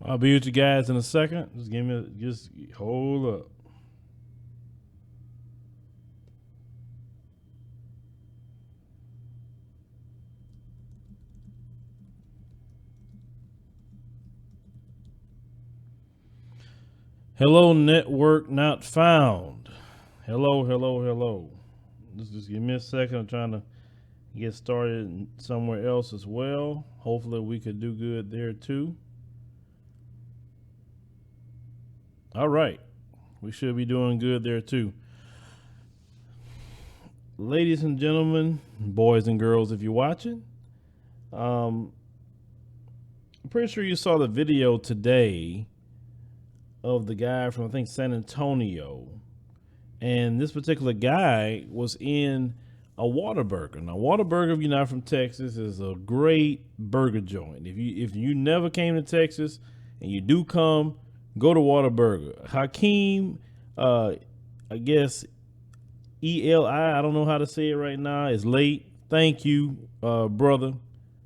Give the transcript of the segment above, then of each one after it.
I'll be with you guys in a second. Just hold up. Hello, network not found. Hello, hello, hello. Just give me a second. I'm trying to get started somewhere else as well. Hopefully, we could do good there too. All right. We should be doing good there too. Ladies and gentlemen, boys and girls, if you're watching, I'm pretty sure you saw the video today of the guy from, I think, San Antonio. And this particular guy was in a Whataburger. Now, Whataburger, if you're not from Texas, is a great burger joint. If you never came to Texas and you do come, go to Whataburger. Hakeem, I guess Eli, I don't know how to say it right now, is late. Thank you, brother,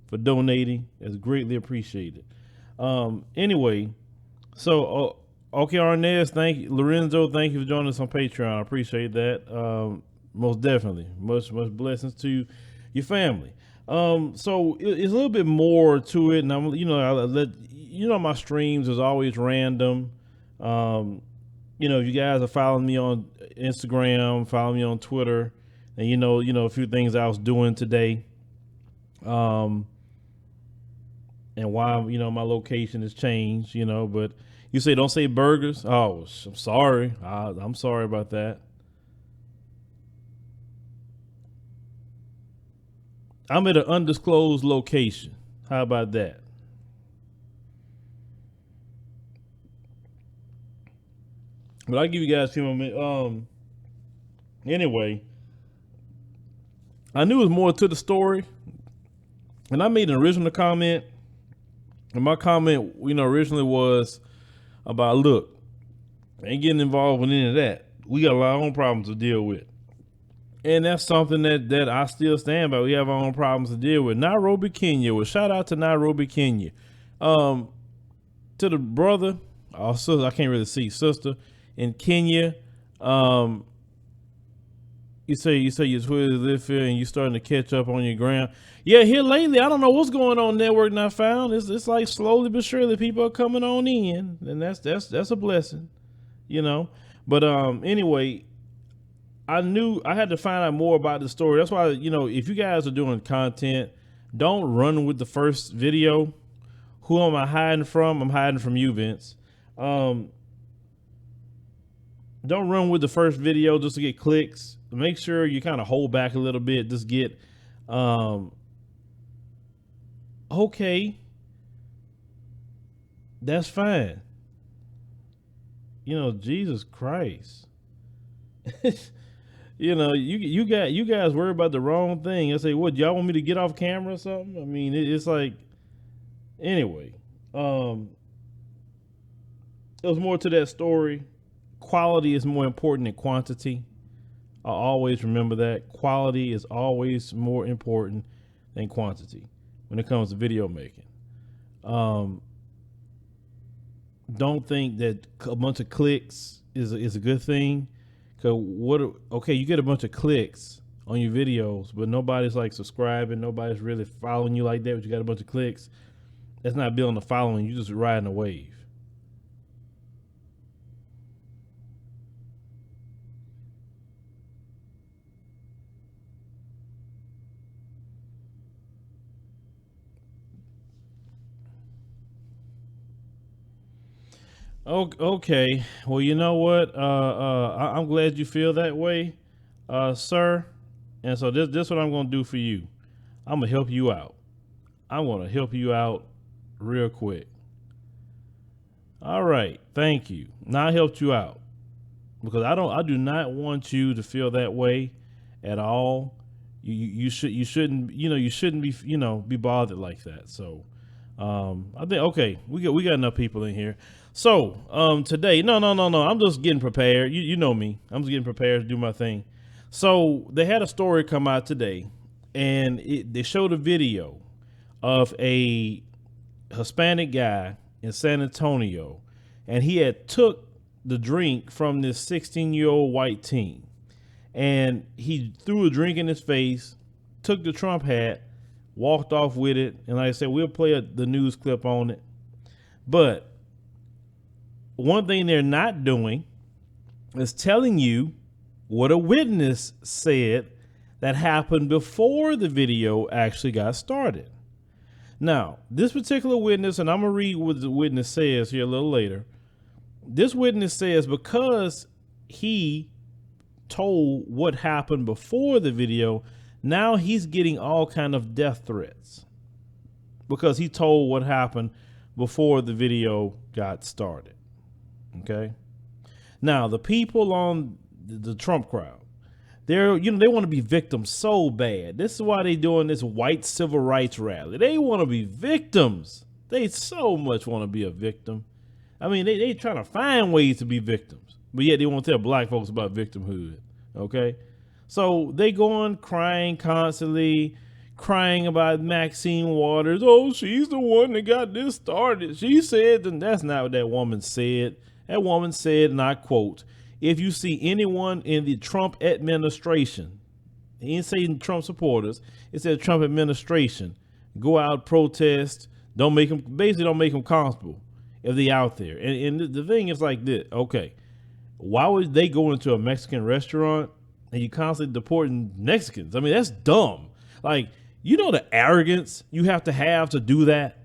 for donating. It's greatly appreciated. Anyway, so okay, Arnez, thank you. Lorenzo, thank you for joining us on Patreon. I appreciate that. Most definitely. Much blessings to your family. So it's a little bit more to it, and my streams is always random. If you guys are following me on Instagram, follow me on Twitter, and a few things I was doing today. And why my location has changed, but you say don't say burgers. Oh, I'm sorry. I'm sorry about that. I'm at an undisclosed location. How about that? But I'll give you guys a few more minutes. Anyway, I knew there was more to the story, and I made an original comment. And my comment, originally was about, look, ain't getting involved with any of that. We got a lot of our own problems to deal with. And that's something that I still stand by. We have our own problems to deal with. Nairobi, Kenya. Well, shout out to Nairobi, Kenya. To the brother, or sister, I can't really see, sister in Kenya. You say your Twitter is iffy and you starting to catch up on your gram. Yeah, here lately, I don't know what's going on. Network not found. It's like slowly but surely people are coming on in, and that's a blessing, But anyway, I knew I had to find out more about the story. That's why if you guys are doing content, don't run with the first video. Who am I hiding from? I'm hiding from you, Vince. Don't run with the first video just to get clicks. Make sure you kind of hold back a little bit. Just get, okay, that's fine. Jesus Christ. You guys worry about the wrong thing. I say, what, y'all want me to get off camera or something? I mean, it's like, anyway, there was more to that story. Quality is more important than quantity. I always remember that. Quality is always more important than quantity when it comes to video making. Don't think that a bunch of clicks is a good thing. Okay, you get a bunch of clicks on your videos, but nobody's like subscribing. Nobody's really following you like that, but you got a bunch of clicks. That's not building a following. You're just riding a wave. Okay. Well, you know what? I'm glad you feel that way, sir. And so this what I'm gonna do for you. I'm gonna help you out. I'm gonna help you out real quick. All right. Thank you. Now I helped you out because I do not want you to feel that way at all. You shouldn't be bothered like that. So I think okay, we got enough people in here. So today, no, I'm just getting prepared. You know me. I'm just getting prepared to do my thing. So they had a story come out today, and they showed a video of a Hispanic guy in San Antonio, and he had took the drink from this 16-year-old white teen, and he threw a drink in his face, took the Trump hat, walked off with it. And like I said, we'll play the news clip on it. But one thing they're not doing is telling you what a witness said that happened before the video actually got started. Now, this particular witness, and I'm going to read what the witness says here a little later. This witness says because he told what happened before the video, now he's getting all kind of death threats because he told what happened before the video got started. Okay. Now, the people on the Trump crowd, they want to be victims so bad. This is why they're doing this white civil rights rally. They want to be victims. They so much want to be a victim. I mean, they trying to find ways to be victims, but yet they won't tell black folks about victimhood. Okay. So they go on crying constantly, crying about Maxine Waters. Oh, she's the one that got this started. She said, and that's not what that woman said. That woman said, and I quote, if you see anyone in the Trump administration, he didn't say Trump supporters, it said Trump administration, go out, protest, don't make them comfortable if they out there. And the thing is like this, okay, why would they go into a Mexican restaurant and you constantly deporting Mexicans? I mean, that's dumb. Like, you know the arrogance you have to do that?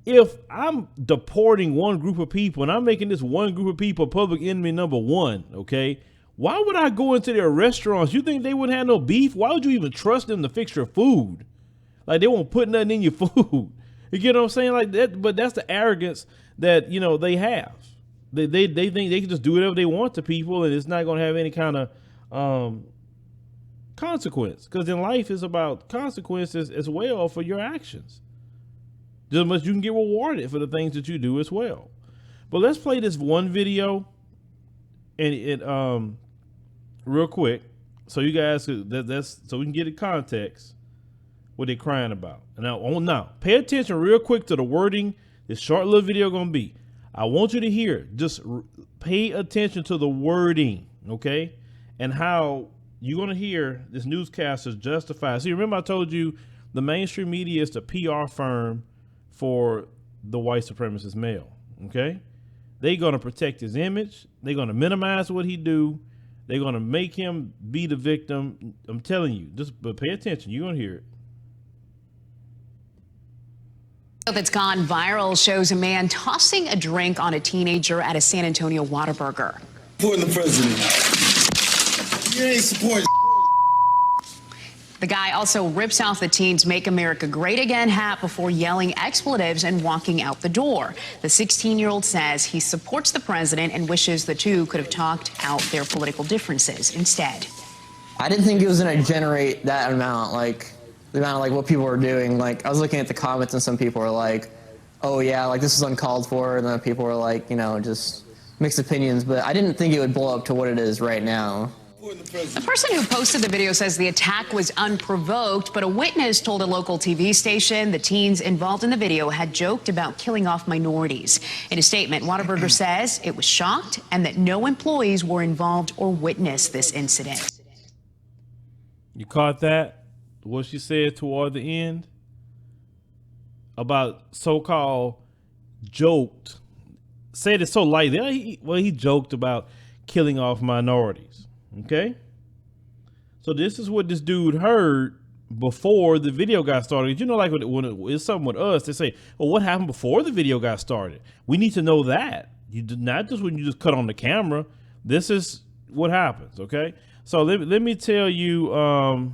If I'm deporting one group of people and I'm making this one group of people public enemy number one, okay, why would I go into their restaurants? You think they wouldn't have no beef? Why would you even trust them to fix your food? Like, they won't put nothing in your food. You get what I'm saying? Like that, but that's the arrogance that, they have. They think they can just do whatever they want to people and it's not going to have any kind of consequence, because in life is about consequences as well for your actions. Just as much you can get rewarded for the things that you do as well. But let's play this one video and it real quick so you guys so we can get in context what they're crying about. Now pay attention real quick to the wording this short little video gonna be. I want you to hear, just pay attention to the wording, okay? And how you're going to hear this newscaster justify. See, remember I told you the mainstream media is the PR firm for the white supremacist male, okay? They're going to protect his image. They're going to minimize what he do. They're going to make him be the victim. I'm telling you, but pay attention. You're going to hear it. That's gone viral shows a man tossing a drink on a teenager at a San Antonio Whataburger. Supporting the president. You ain't supporting. The guy also rips off the teen's Make America Great Again hat before yelling expletives and walking out the door. The 16-year-old says he supports the president and wishes the two could have talked out their political differences instead. I didn't think it was going to generate that amount, the amount of what people were doing. I was looking at the comments and some people were like, oh yeah, this is uncalled for, and then people were like, just mixed opinions, but I didn't think it would blow up to what it is right now. The person who posted the video says the attack was unprovoked, but a witness told a local TV station the teens involved in the video had joked about killing off minorities. In a statement, Whataburger says it was shocked and that no employees were involved or witnessed this incident. You caught that? What she said toward the end about so-called joked, said it so lightly. He joked about killing off minorities. Okay. So this is what this dude heard before the video got started. When it's something with us, they say, well, what happened before the video got started? We need to know that. You did not just when you just cut on the camera. This is what happens. Okay. So let me tell you,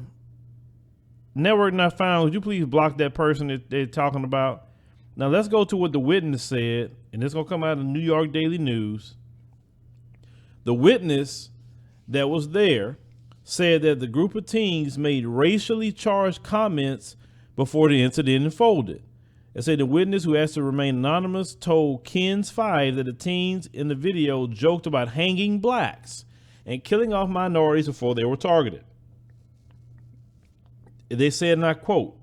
network not found. Would you please block that person that they're talking about? Now let's go to what the witness said, and it's going to come out of the New York Daily News. The witness that was there said that the group of teens made racially charged comments before the incident unfolded. They say the witness, who asked to remain anonymous, told Ken's 5 that the teens in the video joked about hanging blacks and killing off minorities before they were targeted. They said, and I quote,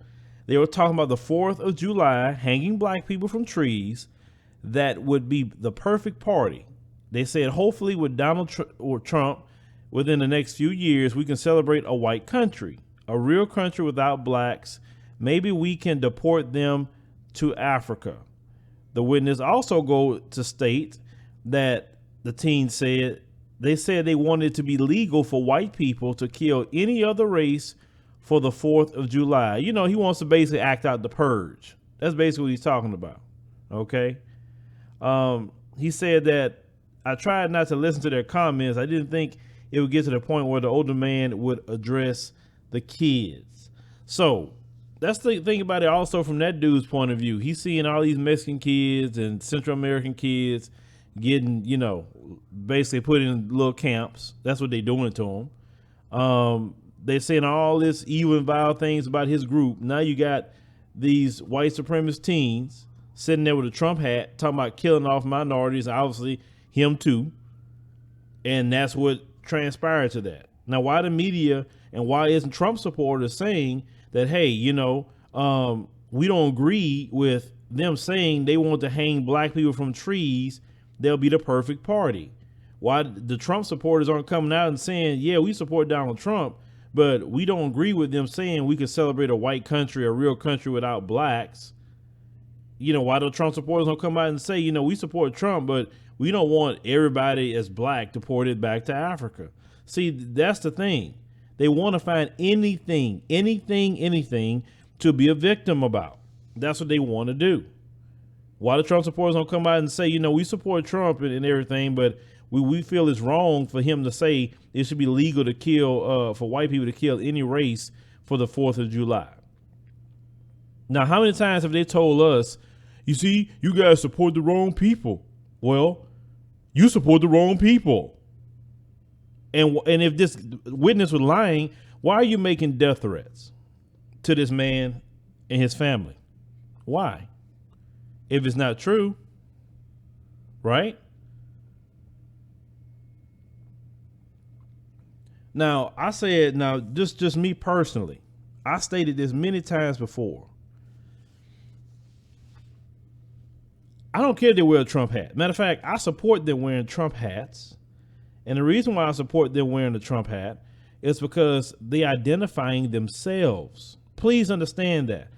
they were talking about the 4th of July, hanging black people from trees, that would be the perfect party. They said, hopefully with Donald Trump, within the next few years, we can celebrate a white country, a real country without blacks. Maybe we can deport them to Africa. The witness also go to state that the teen said, they said they wanted it to be legal for white people to kill any other race for the 4th of July. You know, he wants to basically act out the purge. That's basically what he's talking about. Okay. He said that I tried not to listen to their comments. I didn't think it would get to the point where the older man would address the kids. So that's the thing about it. Also, from that dude's point of view, he's seeing all these Mexican kids and Central American kids getting, you know, basically put in little camps. That's what they're doing to them. They're saying all this evil and vile things about his group. Now you got these white supremacist teens sitting there with a Trump hat talking about killing off minorities, obviously him too. And that's what transpired to that. Now, why the media and why isn't Trump supporters saying that, hey, you know, we don't agree with them saying they want to hang black people from trees, they'll be the perfect party. Why the Trump supporters aren't coming out and saying, yeah, we support Donald Trump, but we don't agree with them saying we could celebrate a white country, a real country without blacks. You know, why the Trump supporters don't come out and say, you know, we support Trump, but we don't want everybody as black deported back to Africa. See, that's the thing. They want to find anything to be a victim about. That's what they want to do. Why the Trump supporters don't come out and say, you know, we support Trump and everything, but we feel it's wrong for him to say it should be legal to kill, for white people to kill any race for the 4th of July. Now, how many times have they told us, you see, you guys support the wrong people? Well, you support the wrong people. And if this witness was lying, why are you making death threats to this man and his family? Why? If it's not true, right? Now, I said, now, just me personally, I stated this many times before. I don't care if they wear a Trump hat. Matter of fact, I support them wearing Trump hats. And the reason why I support them wearing the Trump hat is because they identifying themselves. Please understand that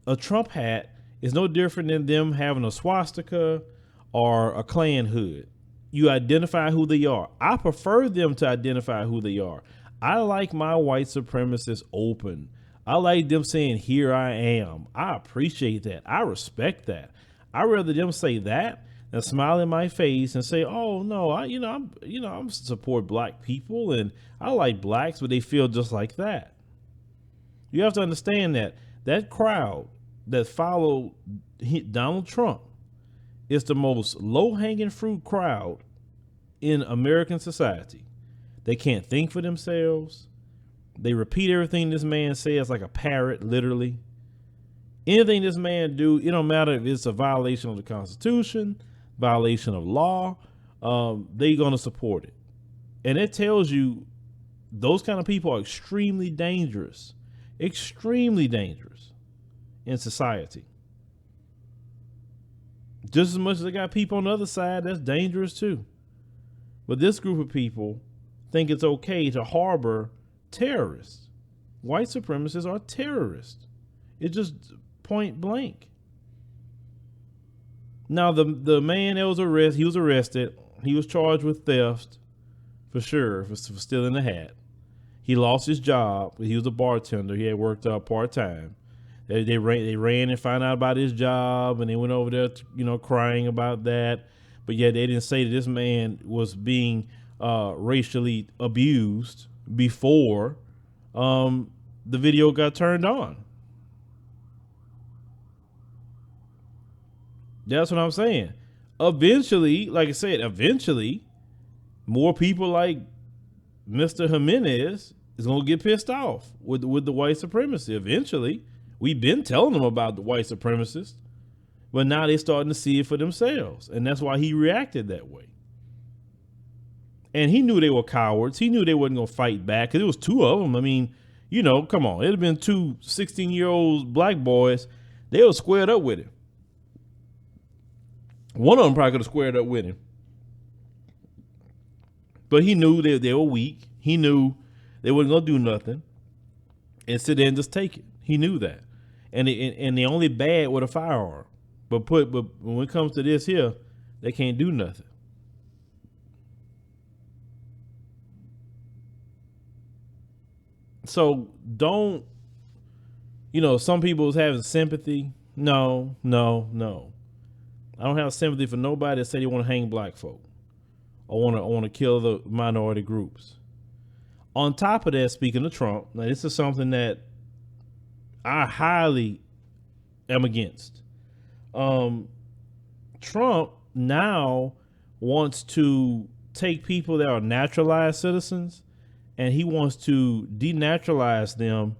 a Trump hat is no different than them having a swastika or a Klan hood. You identify who they are. I prefer them to identify who they are. I like my white supremacists open. I like them saying, here I am. I appreciate that. I respect that. I'd rather them say that than smile in my face and say, oh no, I'm support black people and I like blacks, but they feel just like that. You have to understand that crowd that followed Donald Trump is the most low-hanging fruit crowd in American society. They can't think for themselves. They repeat everything this man says like a parrot, literally. Anything this man do, it don't matter if it's a violation of the Constitution, violation of law, they're going to support it. And it tells you those kind of people are extremely dangerous in society. Just as much as they got people on the other side that's dangerous too. But this group of people think it's okay to harbor terrorists. White supremacists are terrorists. It's just point blank. Now the man that was arrested, he was arrested. He was charged with theft for sure, for stealing the hat. He lost his job. He was a bartender. He had worked out part-time. They ran and found out about his job, and they went over there, crying about that. But yet they didn't say that this man was being racially abused before the video got turned on. That's what I'm saying. Eventually, like I said, more people like Mr. Jimenez is going to get pissed off with the white supremacy. Eventually, we've been telling them about the white supremacists, but now they're starting to see it for themselves. And that's why he reacted that way. And he knew they were cowards. He knew they wasn't going to fight back because it was two of them. I mean, come on. It'd have been two 16-year-old black boys. They were squared up with him. One of them probably could have squared up with him. But he knew they were weak. He knew they wasn't going to do nothing and sit there and just take it. He knew that. And they only bad with a firearm. But when it comes to this here, they can't do nothing. So don't, some people is having sympathy. No. I don't have sympathy for nobody that say they want to hang black folk or want to kill the minority groups. On top of that, speaking of Trump, now this is something that I highly am against. Trump now wants to take people that are naturalized citizens and he wants to denaturalize them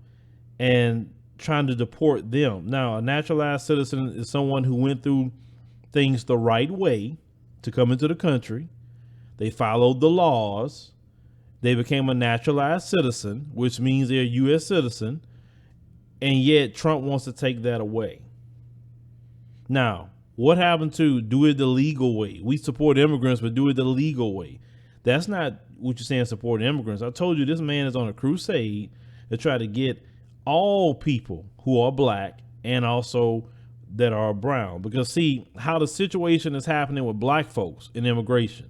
and trying to deport them. Now, a naturalized citizen is someone who went through things the right way to come into the country. They followed the laws. They became a naturalized citizen, which means they're a U.S. citizen. And yet Trump wants to take that away. Now, what happened to do it the legal way? We support immigrants, but do it the legal way. That's not what you're saying, support immigrants. I told you this man is on a crusade to try to get all people who are black and also that are brown. Because see how the situation is happening with black folks in immigration.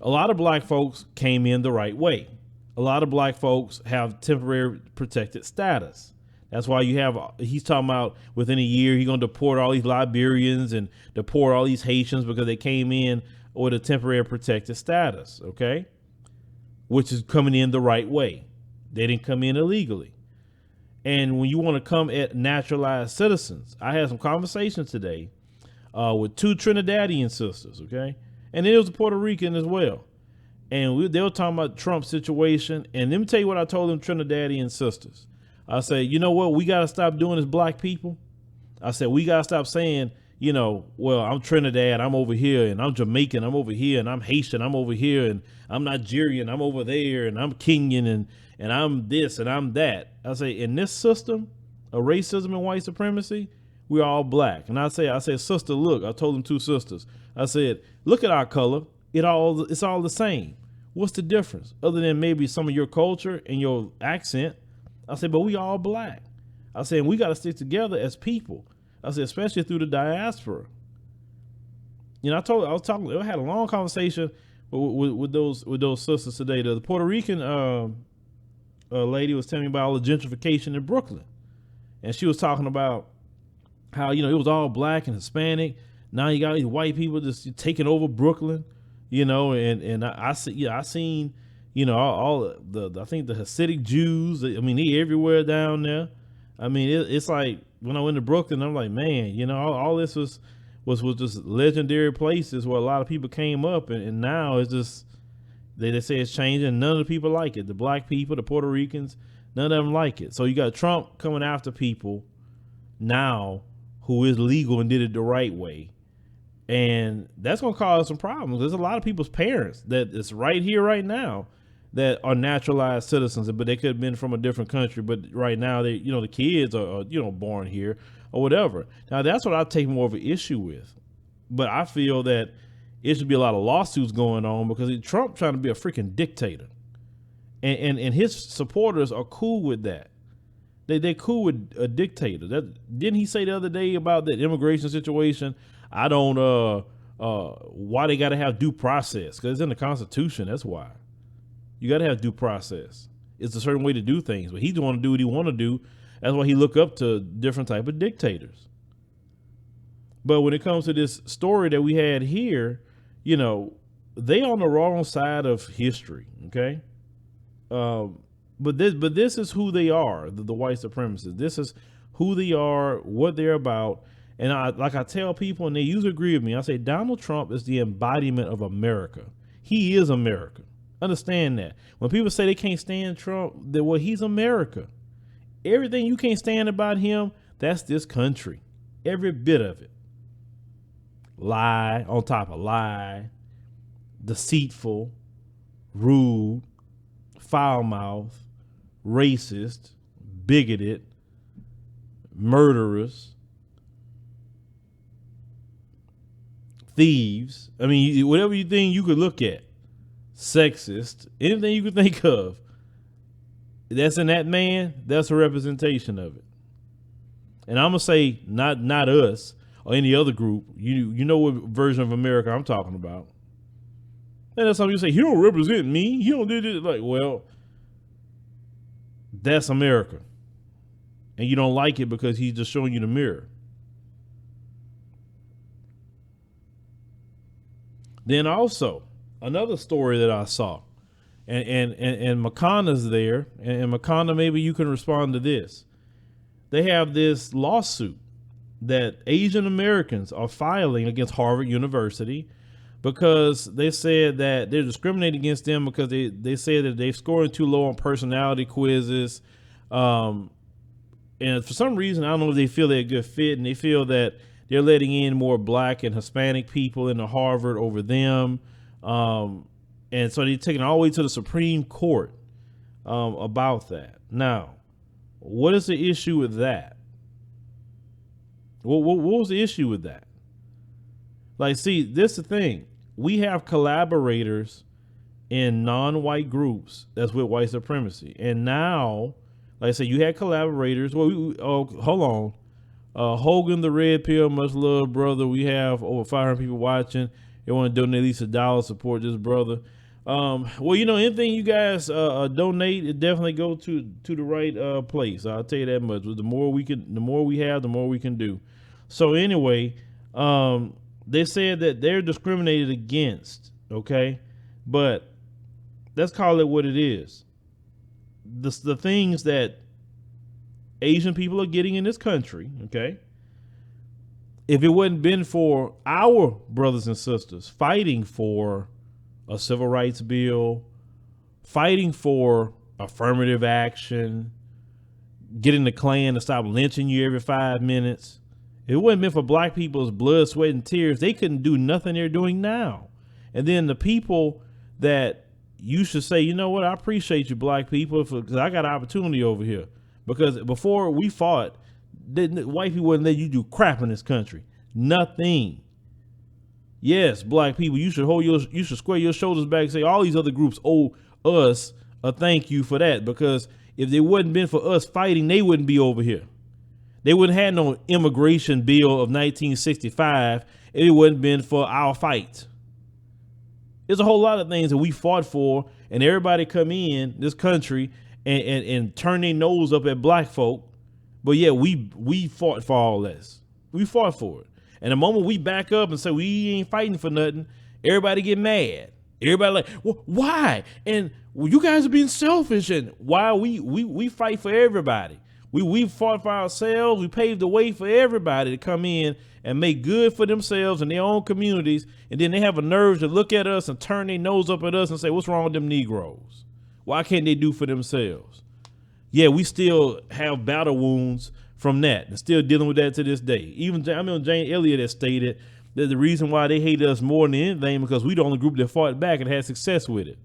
A lot of black folks came in the right way. A lot of black folks have temporary protected status. That's why he's talking about within a year, he's going to deport all these Liberians and deport all these Haitians because they came in with a temporary protected status. Okay. Which is coming in the right way. They didn't come in illegally. And when you want to come at naturalized citizens, I had some conversations today with two Trinidadian sisters. Okay. And then there was a Puerto Rican as well. And they were talking about Trump's situation. And let me tell you what I told them Trinidadian sisters. I said, you know what? We got to stop doing as black people. I said, we got to stop saying, well, I'm Trinidad, I'm over here, and I'm Jamaican, I'm over here, and I'm Haitian, I'm over here, and I'm Nigerian, I'm over there, and I'm Kenyan, and I'm this, and I'm that. I say, in this system of racism and white supremacy, we're all black. And I said, sister, look, I told them two sisters. I said, look at our color. It's all the same. What's the difference? Other than maybe some of your culture and your accent. I said, but we all black. I said, we got to stick together as people. I said, especially through the diaspora. I had a long conversation with those sisters today. The Puerto Rican lady was telling me about all the gentrification in Brooklyn. And she was talking about how, it was all black and Hispanic. Now you got these white people just taking over Brooklyn, and I seen, all the I think the Hasidic Jews, I mean, they everywhere down there. I mean, it's like when I went to Brooklyn, I'm like, man, all this was just legendary places where a lot of people came up, and now it's just they say it's changing. And none of the people like it. The black people, the Puerto Ricans, none of them like it. So you got Trump coming after people now who is legal and did it the right way. And that's going to cause some problems. There's a lot of people's parents that is right here, right now, that are naturalized citizens, but they could have been from a different country. But right now, they, the kids are, born here or whatever. Now, that's what I take more of an issue with. But I feel that it should be a lot of lawsuits going on because Trump trying to be a freaking dictator. And his supporters are cool with that. They're cool with a dictator. Didn't he say the other day about that immigration situation? I don't, why they got to have due process? Because it's in the Constitution. That's why. You got to have due process. It's a certain way to do things, but he's want to do what he want to do. That's why he look up to different type of dictators. But when it comes to this story that we had here, they on the wrong side of history. Okay. But this is who they are, the white supremacists. This is who they are, what they're about. And I tell people, and they usually agree with me, I say Donald Trump is the embodiment of America. He is America. Understand that. When people say they can't stand Trump, he's America. Everything you can't stand about him, that's this country. Every bit of it. Lie on top of lie, deceitful, rude, foul-mouthed, racist, bigoted, murderous, thieves. I mean, whatever you think you could look at, sexist, anything you could think of, that's in that man, that's a representation of it. And I'm gonna say not us or any other group. You know what version of America I'm talking about. And that's something you say, he don't represent me. He don't do this. Like, well, that's America. And you don't like it because he's just showing you the mirror. Then also, another story that I saw, and Makana's there, and Makana, maybe you can respond to this. They have this lawsuit that Asian Americans are filing against Harvard University because they said that they're discriminating against them because they said that they've scored too low on personality quizzes. And for some reason, I don't know if they feel they're a good fit, and they feel that they're letting in more black and Hispanic people into Harvard over them. And so they're taking it all the way to the Supreme Court about that. Now, what is the issue with that? What was the issue with that? Like, see, this is the thing. We have collaborators in non-white groups that's with white supremacy. And now, like I said, you had collaborators. Well, hold on. Hogan the Red Pill, much love, brother. We have over 500 people watching. They want to donate at least $1 to support this brother. Well, you know, anything you guys donate, it definitely go to the right place. I'll tell you that much. The more we have, the more we can do. So anyway, they said that they're discriminated against. Okay, but let's call it what it is. The things that Asian people are getting in this country, okay, if it wouldn't been for our brothers and sisters fighting for a civil rights bill, fighting for affirmative action, getting the Klan to stop lynching you every 5 minutes, if it wouldn't been for black people's blood, sweat, and tears, they couldn't do nothing they're doing now. And then the people that you should say, you know what, I appreciate you black people because I got an opportunity over here. Because before we fought, white people wouldn't let you do crap in this country. Nothing. Yes, black people, you should square your shoulders back and say all these other groups owe us a thank you for that. Because if it wouldn't been for us fighting, they wouldn't be over here. They wouldn't have no immigration bill of 1965 if it wouldn't been for our fight. There's a whole lot of things that we fought for, and everybody come in this country and turn their nose up at black folk. But yeah, we fought for all this. We fought for it. And the moment we back up and say we ain't fighting for nothing, everybody get mad. Everybody like, well, why? And well, you guys are being selfish. And why we fight for everybody. We fought for ourselves. We paved the way for everybody to come in and make good for themselves and their own communities. And then they have a nerve to look at us and turn their nose up at us and say, what's wrong with them Negroes? Why can't they do for themselves? Yeah, we still have battle wounds from that and still dealing with that to this day. Even I remember Jane Elliott has stated that the reason why they hate us more than anything because we the only group that fought back and had success with it.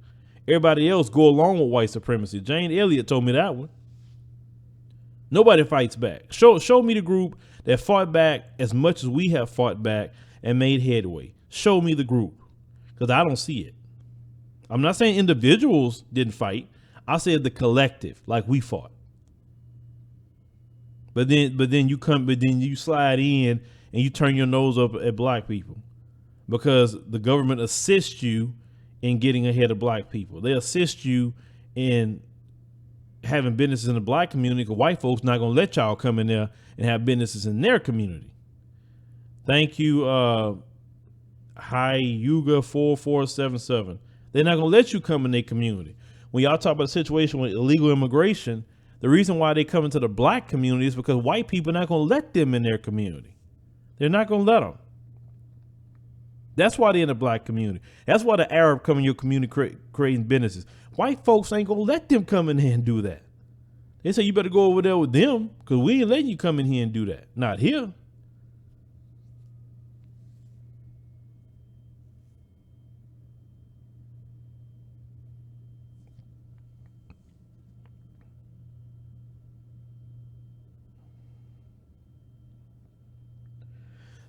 Everybody else go along with white supremacy. Jane Elliott told me that one. Nobody fights back. Show me the group that fought back as much as we have fought back and made headway. Show me the group, because I don't see it. I'm not saying individuals didn't fight. I said the collective, like we fought. But then you slide in and you turn your nose up at black people because the government assists you in getting ahead of black people. They assist you in having businesses in the black community because white folks not going to let y'all come in there and have businesses in their community. Thank you, Hyuga 4477. They're not going to let you come in their community. When y'all talk about a situation with illegal immigration, the reason why they come into the black community is because white people are not going to let them in their community. They're not going to let them. That's why they're in the black community. That's why the Arab come in your community creating businesses. White folks ain't going to let them come in here and do that. They say you better go over there with them because we ain't letting you come in here and do that. Not here.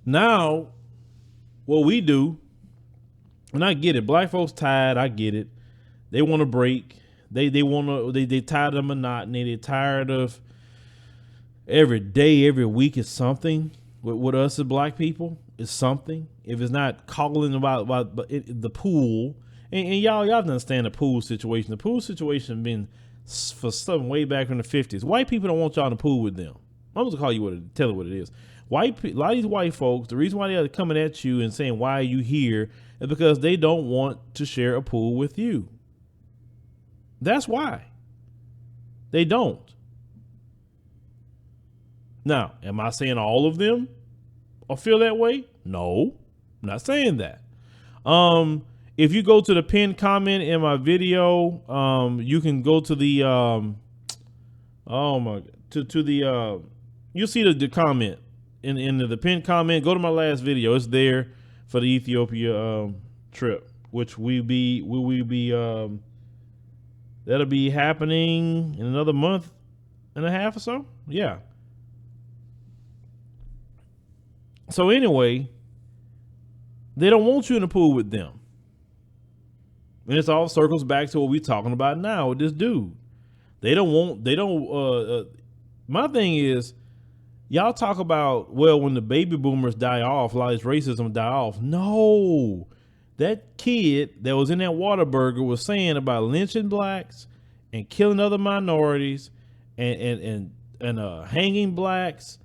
Now, what we do, and I get it. Black folks tired. I get it. They want to break. They tired of monotony. They're tired of every day, every week is something. With us as black people, it's something. If it's not calling about the pool, and y'all understand the pool situation. The pool situation been for something way back in the 50s. White people don't want y'all in the pool with them. I'm just gonna tell you what it is. A lot of these white folks, the reason why they're coming at you and saying, why are you here, is because they don't want to share a pool with you. That's why. They don't. Now, am I saying all of them or feel that way? No, I'm not saying that. If you go to the pinned comment in my video, you can go to the, you'll see the comment in the pinned comment. Go to my last video. It's there for the Ethiopia, trip, which will be, that'll be happening in another month and a half or so. Yeah. So anyway, they don't want you in the pool with them. And it's all circles back to what we're talking about now with this dude. My thing is, y'all talk about, well, when the baby boomers die off, a lot of this racism die off. No, that kid that was in that Whataburger was saying about lynching blacks and killing other minorities and hanging blacks,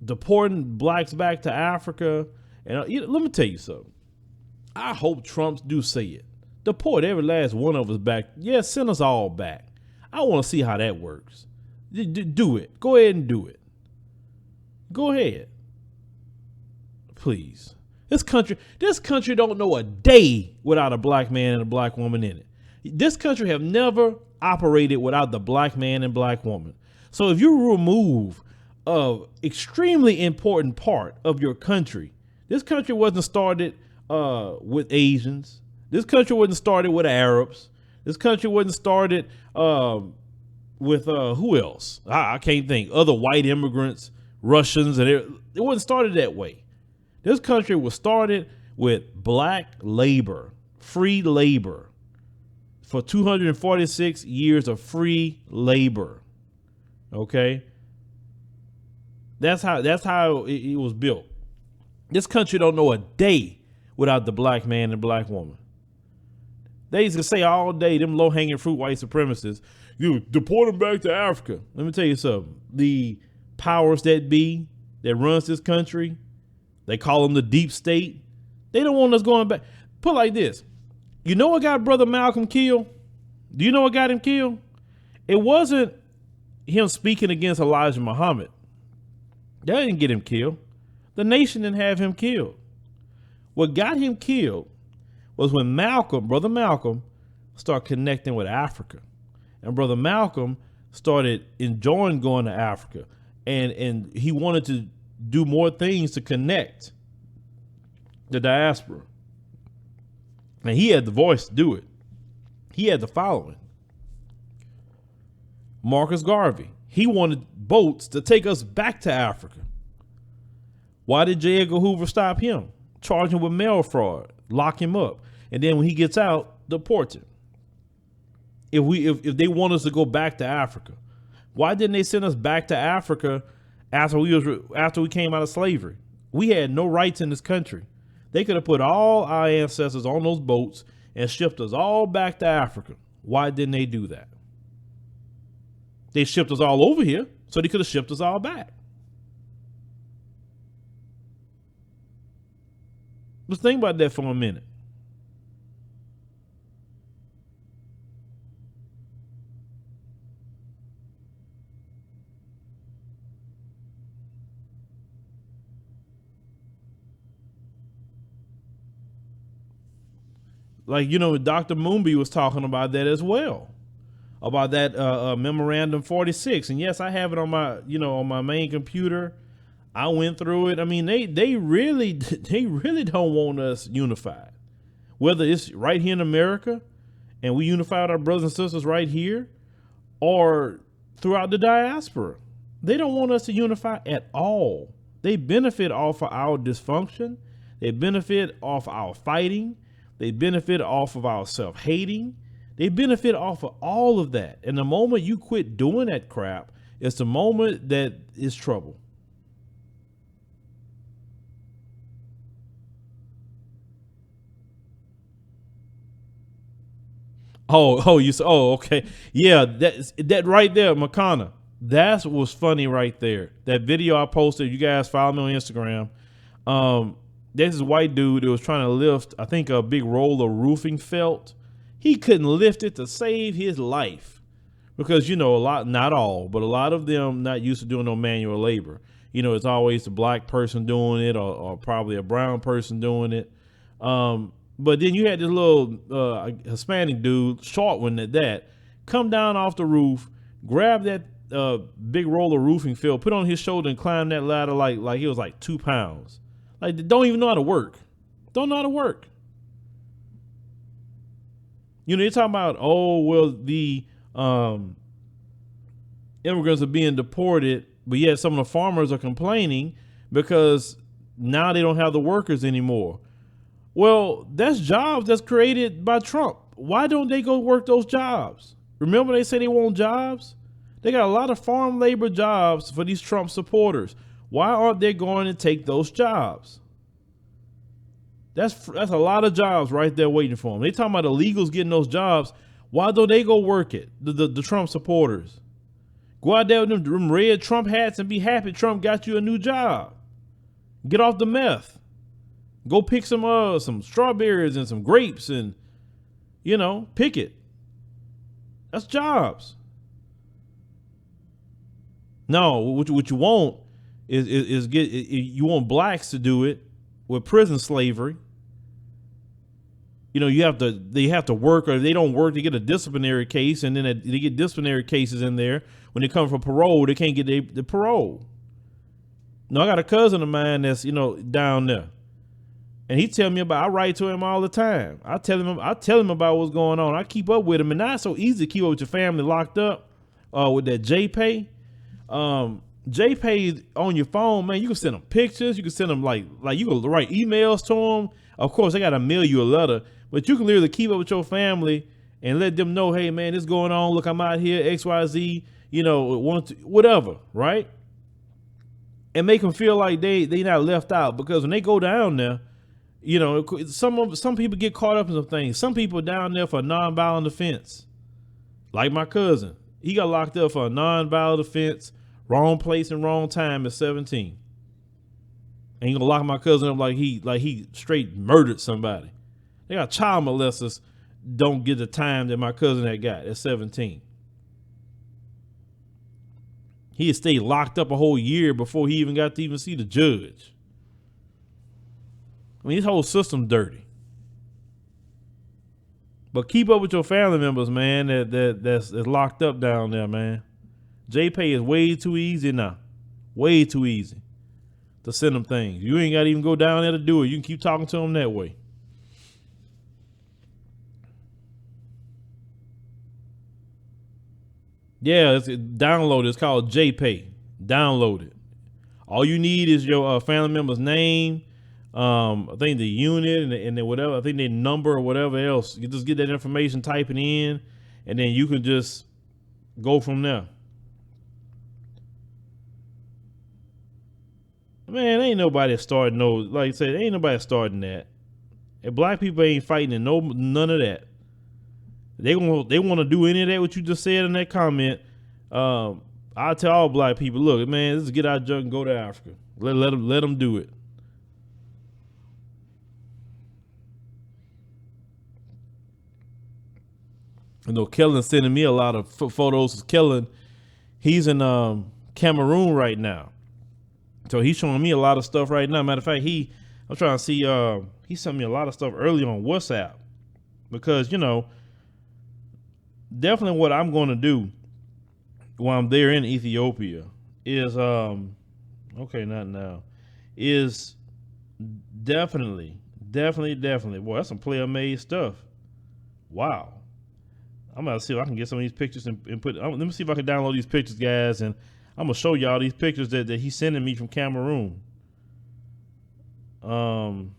deporting blacks back to Africa. And let me tell you something. I hope Trumps do say it. Deport every last one of us back. Yeah, send us all back. I want to see how that works. Do it. Go ahead and do it. Go ahead. Please. This country don't know a day without a black man and a black woman in it. This country have never operated without the black man and black woman. So if you remove an extremely important part of your country, this country wasn't started with Asians. This country wasn't started with Arabs. This country wasn't started with who else? I can't think. Other white immigrants, Russians, and it wasn't started that way. This country was started with black labor, free labor, for 246 years of free labor. Okay, that's how it was built. This country don't know a day without the black man and black woman. They used to say all day, them low-hanging fruit white supremacists, you deport them back to Africa. Let me tell you something. The powers that be that runs this country, they call them the deep state. They don't want us going back. Put it like this. You know what got Brother Malcolm killed? Do you know what got him killed? It wasn't him speaking against Elijah Muhammad. That didn't get him killed. The nation didn't have him killed. What got him killed was when Brother Malcolm, started connecting with Africa. And Brother Malcolm started enjoying going to Africa. And he wanted to do more things to connect the diaspora. And he had the voice to do it. He had the following. Marcus Garvey, he wanted boats to take us back to Africa. Why did J. Edgar Hoover stop him? Charge him with mail fraud, lock him up, and then when he gets out, deport him. If they want us to go back to Africa, why didn't they send us back to Africa after we came out of slavery? We had no rights in this country. They could have put all our ancestors on those boats and shipped us all back to Africa. Why didn't they do that? They shipped us all over here, so they could have shipped us all back. Let's think about that for a minute. Like, Dr. Moonby was talking about that as well, about that memorandum 46. And yes, I have it on my main computer. I went through it. I mean, they really don't want us unified, whether it's right here in America and we unified our brothers and sisters right here or throughout the diaspora. They don't want us to unify at all. They benefit off of our dysfunction. They benefit off our fighting. They benefit off of our self-hating. They benefit off of all of that. And the moment you quit doing that crap, it's the moment that is trouble. Okay. Yeah, that right there, Makana. That was funny right there. That video I posted, you guys follow me on Instagram. There's this white dude that was trying to lift, I think, a big roll of roofing felt. He couldn't lift it to save his life because, a lot, not all, but a lot of them not used to doing no manual labor. It's always a black person doing it or probably a brown person doing it. But then you had this little Hispanic dude, short one at that, come down off the roof, grab that big roll of roofing fill, put it on his shoulder and climb that ladder like he was like 2 pounds. Like, they don't even know how to work. Don't know how to work. You're talking about, the immigrants are being deported, but yet some of the farmers are complaining because now they don't have the workers anymore. Well, that's jobs that's created by Trump. Why don't they go work those jobs? Remember they say they want jobs? They got a lot of farm labor jobs for these Trump supporters. Why aren't they going to take those jobs? That's a lot of jobs right there waiting for them. They talking about illegals getting those jobs. Why don't they go work it? The Trump supporters. Go out there with them red Trump hats and be happy Trump got you a new job. Get off the meth. Go pick some strawberries and some grapes and, pick it. That's jobs. No, what you want is you want blacks to do it with prison slavery. They have to work, or if they don't work, they get a disciplinary case, and then they get disciplinary cases in there. When they come for parole, they can't get the parole. No, I got a cousin of mine that's, down there. And he tell me I write to him all the time. I tell him about what's going on. I keep up with him, and now it's so easy to keep up with your family locked up with that JPay. JPay on your phone, man. You can send them pictures. You can send them like you can write emails to them. Of course, they got to mail you a letter, but you can literally keep up with your family and let them know, hey man, this going on. Look, I'm out here, XYZ. Whatever, right? And make them feel like they not left out, because when they go down there, some people get caught up in some things. Some people down there for nonviolent offense, like my cousin. He got locked up for a nonviolent offense, wrong place and wrong time at 17. Ain't gonna lock my cousin up like he straight murdered somebody. They got child molesters don't get the time that my cousin had got at 17. He had stayed locked up a whole year before he even got to even see the judge. I mean, his whole system's dirty. But keep up with your family members, man, that's locked up down there, man. JPay is way too easy now. Way too easy to send them things. You ain't got to even go down there to do it. You can keep talking to them that way. Yeah, download it. It's called JPay. Download it. All you need is your family member's name, I think the unit and then whatever, I think their number or whatever else. You just get that information, type it in, and then you can just go from there. Man, ain't nobody starting like I said, ain't nobody starting that. And black people ain't fighting in none of that. They want to do any of that what you just said in that comment. I tell all black people, look, man, let's get our junk and go to Africa. Let them do it. Kellen sending me a lot of photos of Kellen. He's in Cameroon right now. So he's showing me a lot of stuff right now. Matter of fact, I'm trying to see, he sent me a lot of stuff early on WhatsApp, because, definitely what I'm going to do while I'm there in Ethiopia is, is definitely, boy, that's some player made stuff. Wow. I'm going to see if I can get some of these pictures and put, let me see if I can download these pictures, guys. And I'm going to show y'all these pictures that he's sending me from Cameroon. I'm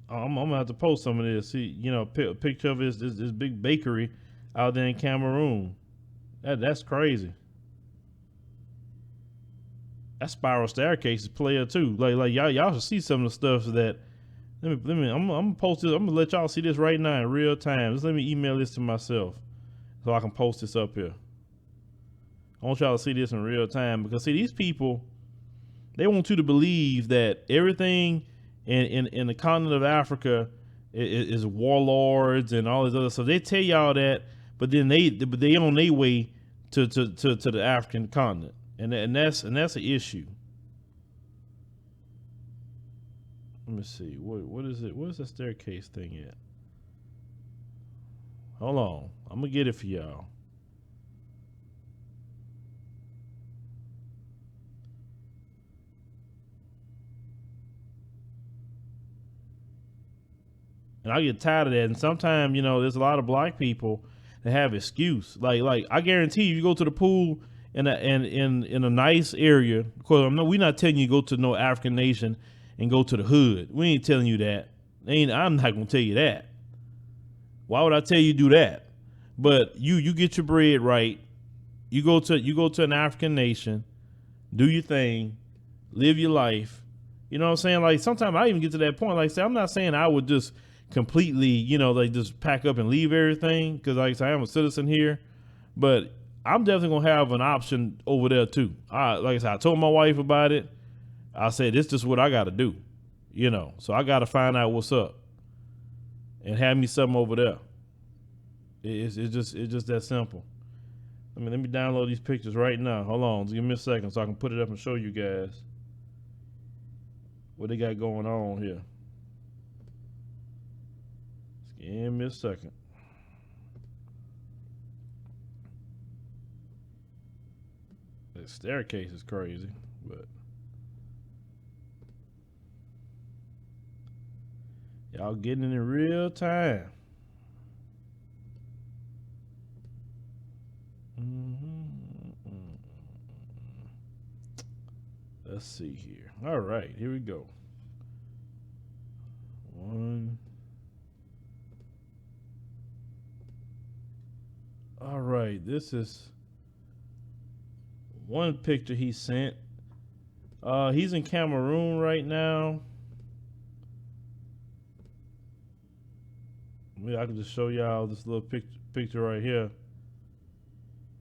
gonna have to post some of this. See, a picture of this big bakery out there in Cameroon. That's crazy. That spiral staircase is player too. Like y'all should see some of the stuff that. I'm gonna post this. I'm gonna let y'all see this right now in real time. Just let me email this to myself so I can post this up here. I want y'all to see this in real time because see these people, they want you to believe that everything in the continent of Africa is warlords and all this other stuff. They tell y'all that, but then they on their way to the African continent, and that's an issue. Let me see. What is it? What is that staircase thing at? Hold on. I'm gonna get it for y'all. And I get tired of that. And sometimes, there's a lot of black people that have excuse. Like I guarantee you go to the pool in a nice area. Of course, we're not telling you to go to no African nation and go to the hood. We ain't telling you that. I'm not gonna tell you that. Why would I tell you do that? But you get your bread right. You go to an African nation, do your thing, live your life. You know what I'm saying? Like sometimes I even get to that point. Like say, I'm not saying I would just completely, just pack up and leave everything because like I say, I am a citizen here, but I'm definitely gonna have an option over there too. Like I said, I told my wife about it. I said, this is what I got to do, so I got to find out what's up and have me something over there. It's just that simple. Let me download these pictures right now. Hold on, just give me a second so I can put it up and show you guys what they got going on here. Just give me a second. The staircase is crazy, but y'all getting it in real time. Let's see here. All right, here we go. All right, this is one picture he sent. He's in Cameroon right now. I can just show y'all this little picture right here.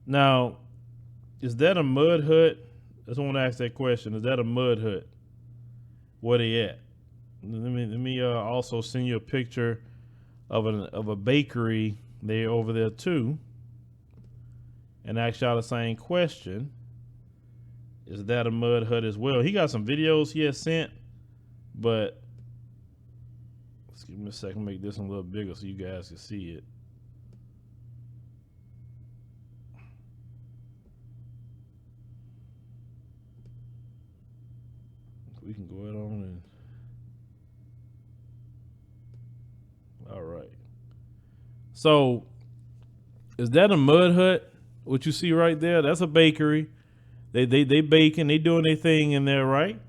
Now, is that a mud hut? I just want to ask that question. Is that a mud hut? Where they at? Let me also send you a picture of a bakery. They're over there too. And ask y'all the same question. Is that a mud hut as well? He got some videos he has sent, but let's give me a second, make this one a little bigger so you guys can see it. We can go ahead on and all right. So is that a mud hut? What you see right there? That's a bakery. They baking, they doing their thing in there, right?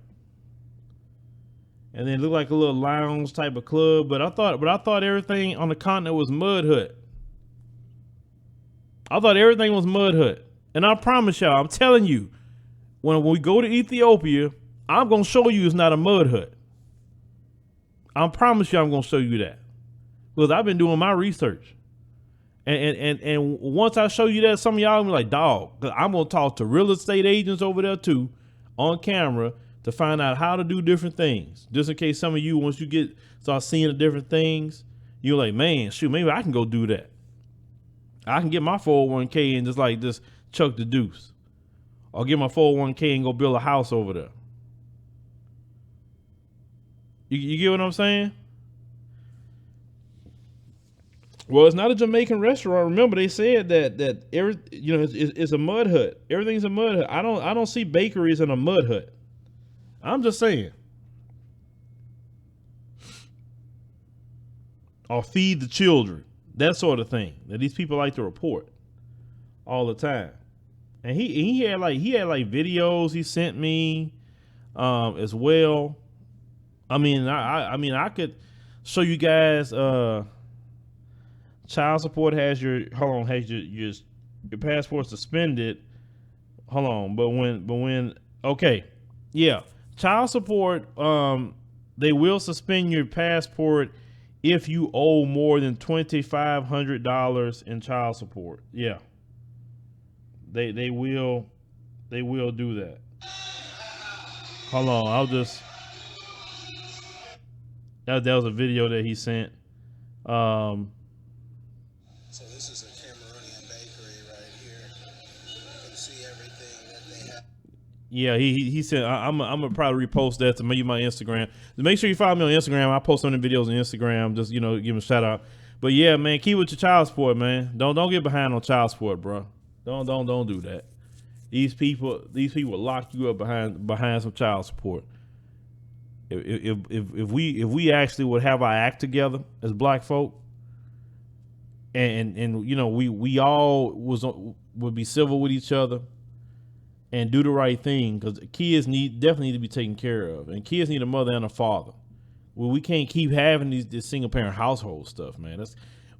And then it looked like a little lounge type of club, but I thought everything on the continent was mud hut. I thought everything was mud hut. And I promise y'all, I'm telling you, when we go to Ethiopia, I'm gonna show you it's not a mud hut. I promise you I'm gonna show you that. Because I've been doing my research. And once I show you that, some of y'all will be like, dog, I'm gonna talk to real estate agents over there too, on camera, to find out how to do different things. Just in case some of you, once you start seeing the different things, you're like, man, shoot, maybe I can go do that. I can get my 401k and just chuck the deuce. Or get my 401k and go build a house over there. You get what I'm saying? Well, it's not a Jamaican restaurant. Remember, they said that it's a mud hut. Everything's a mud hut. I don't see bakeries in a mud hut. I'm just saying. Or feed the children. That sort of thing that these people like to report all the time. And he had like videos he sent me as well. I mean, I could show you guys. Child support has your passport suspended. Hold on, but when okay, yeah, child support. They will suspend your passport if you owe more than $2,500 in child support. Yeah, they will do that. Hold on, I'll just. That was a video that he sent. So this is a Cameroonian bakery right here. You can see everything that they have. Yeah, he said I'm gonna probably repost that to maybe my Instagram. Make sure you follow me on Instagram. I post some of the videos on Instagram. Just give him a shout out. But yeah, man, keep with your child support, man. Don't get behind on child support, bro. Don't do that. These people lock you up behind some child support. If we actually would have our act together as black folk, and we all would be civil with each other and do the right thing, because kids definitely need to be taken care of, and kids need a mother and a father. Well, we can't keep having this single parent household stuff, man.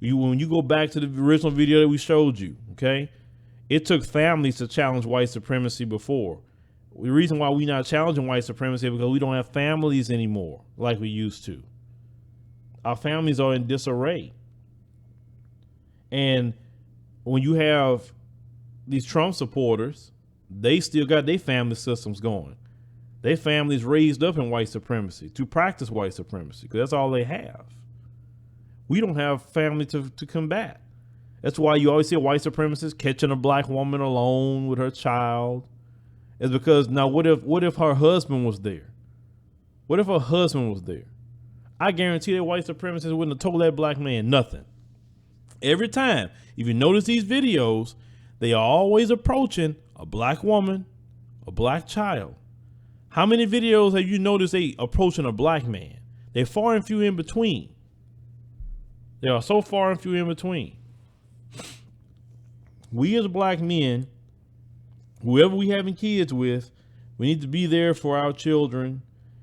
When you go back to the original video that we showed you, okay, it took families to challenge white supremacy before. The reason why we're not challenging white supremacy is because we don't have families anymore like we used to. Our families are in disarray. And when you have these Trump supporters, they still got their family systems going. Their families raised up in white supremacy to practice white supremacy, because that's all they have. We don't have family to combat. That's why you always see a white supremacist catching a black woman alone with her child. It's because now what if her husband was there? What if her husband was there? I guarantee that white supremacists wouldn't have told that black man nothing. Every time, if you notice these videos, they are always approaching a black woman, a black child. How many videos have you noticed they approaching a black man? They're far and few in between. They are so far and few in between. We as black men, whoever we having kids with, we need to be there for our children.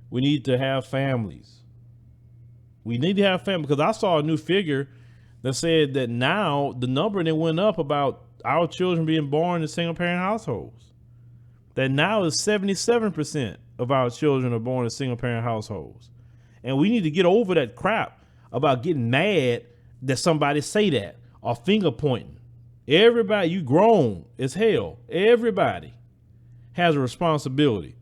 We need to have families. We need to have family, because I saw a new figure that said that now the number that went up about our children being born in single parent households. That now is 77% of our children are born in single parent households. And we need to get over that crap about getting mad that somebody say that or finger pointing. Everybody, you grown as hell. Everybody has a responsibility.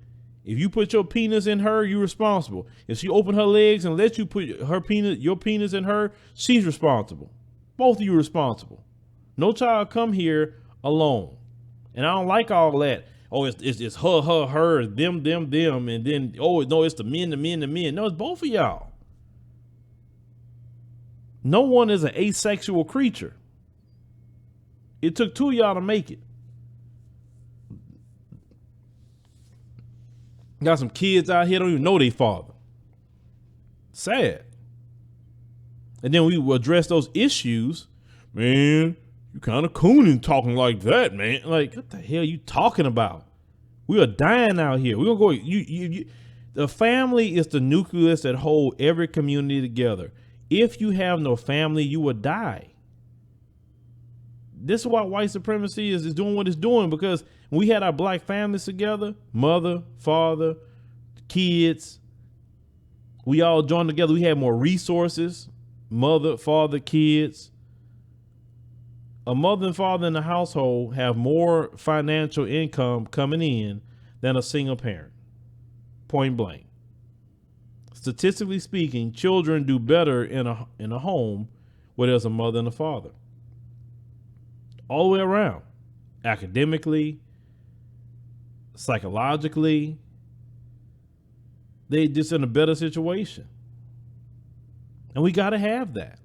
If you put your penis in her, you're responsible. If she open her legs and let you put your penis in her, she's responsible. Both of you responsible. No child come here alone. And I don't like all that. Oh, it's her, them, and then, oh, no, it's the men. No, it's both of y'all. No one is an asexual creature. It took two of y'all to make it. Got some kids out here don't even know their father. Sad. And then we will address those issues. Man, you kind of cooning talking like that, man. Like, what the hell you talking about? We are dying out here. We're gonna go. The family is the nucleus that hold every community together. If you have no family, you will die. This is why white supremacy is doing what it's doing, because when we had our black families together, mother, father, kids, we all joined together. We had more resources, mother, father, kids. A mother and father in the household have more financial income coming in than a single parent. Point blank. Statistically speaking, children do better in a home where there's a mother and a father. All the way around. Academically, psychologically, they just in a better situation. And we got to have that.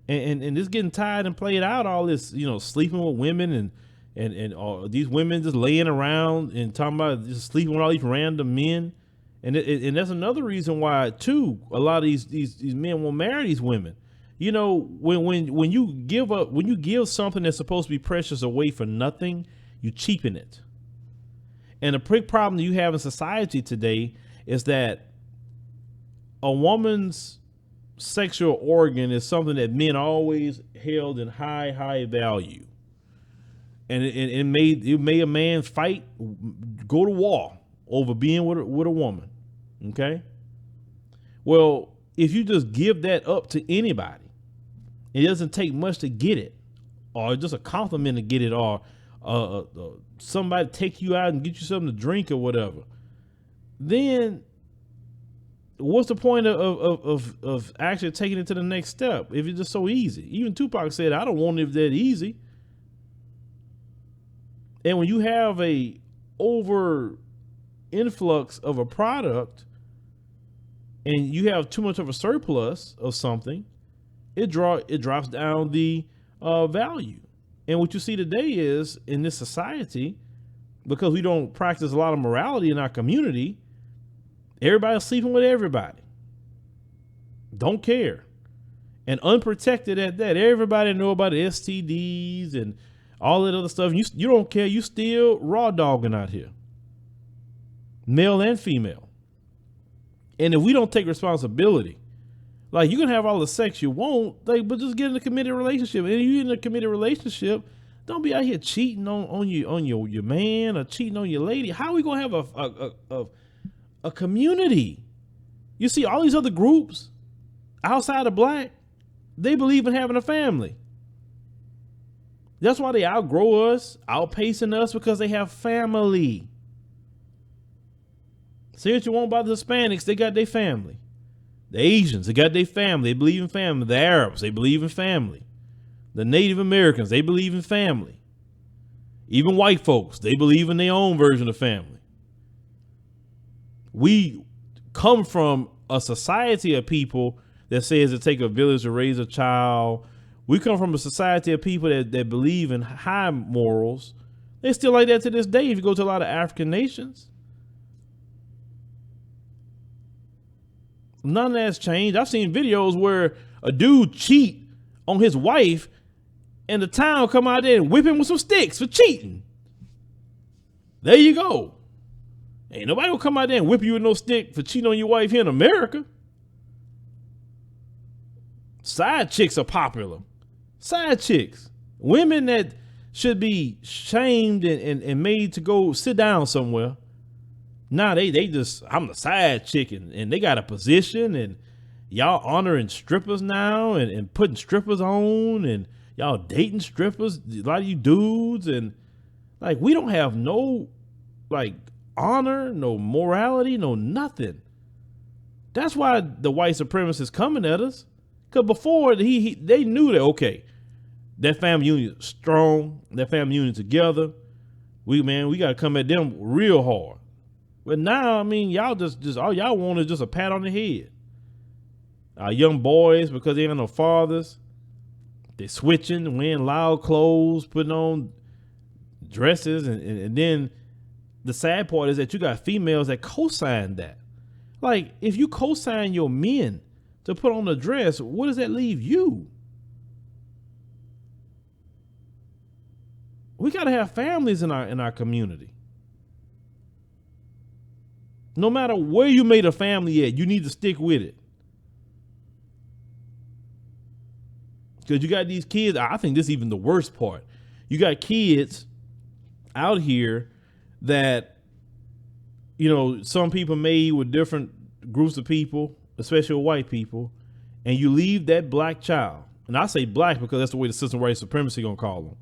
And it's getting tired and played out, all this, sleeping with women and all these women just laying around and talking about just sleeping with all these random men. And that's another reason why, too, a lot of these men won't marry these women. When you give something that's supposed to be precious away for nothing, You cheapen it. And the big problem you have in society today is that a woman's sexual organ is something that men always held in high value. And it made a man fight, go to war over being with a woman. Okay. Well, if you just give that up to anybody, it doesn't take much to get it, or just a compliment to get it, or somebody take you out and get you something to drink or whatever, then what's the point of actually taking it to the next step if it's just so easy? Even Tupac said, I don't want it that easy. And when you have a over influx of a product and you have too much of a surplus of something, it drops down the value. And what you see today is, in this society, because we don't practice a lot of morality in our community, everybody's sleeping with everybody. Don't care. And unprotected at that. Everybody know about the STDs and all that other stuff. You don't care. You still raw dogging out here. Male and female. And if we don't take responsibility, like, you can have all the sex you want, like, but just get in a committed relationship. And if you're in a committed relationship, don't be out here cheating on your man or cheating on your lady. How are we gonna have a community? You see, all these other groups outside of black, they believe in having a family. That's why they outgrow us, outpacing us, because they have family. Say what you want about the Hispanics, they got their family. The Asians, they got their family. They believe in family. The Arabs, they believe in family. The Native Americans, they believe in family. Even white folks, they believe in their own version of family. We come from a society of people that says it takes a village to raise a child. We come from a society of people that believe in high morals. They still like that to this day if you go to a lot of African nations. None of that's changed. I've seen videos where a dude cheat on his wife and the town come out there and whip him with some sticks for cheating. There you go. Ain't nobody gonna come out there and whip you with no stick for cheating on your wife here in America. Side chicks are popular. Side chicks. Women that should be shamed and made to go sit down somewhere. Nah, they just, I'm the side chick, and they got a position, and y'all honoring strippers now and putting strippers on, and y'all dating strippers, a lot of you dudes, and like, we don't have no like honor, no morality, no nothing. That's why the white supremacists coming at us. Cause before they knew that, okay, that family unit is strong, that family unit together. We gotta come at them real hard. But now, I mean, y'all just all y'all want is just a pat on the head. Our young boys, because they ain't no fathers, they switching, wearing loud clothes, putting on dresses, and then the sad part is that you got females that co-sign that. Like, if you co-sign your men to put on a dress, what does that leave you? We gotta have families in our community. No matter where you made a family at, you need to stick with it. Because you got these kids, I think this is even the worst part. You got kids out here that, you know, some people made with different groups of people, especially white people, and you leave that black child. And I say black because that's the way the system of white supremacy gonna call them.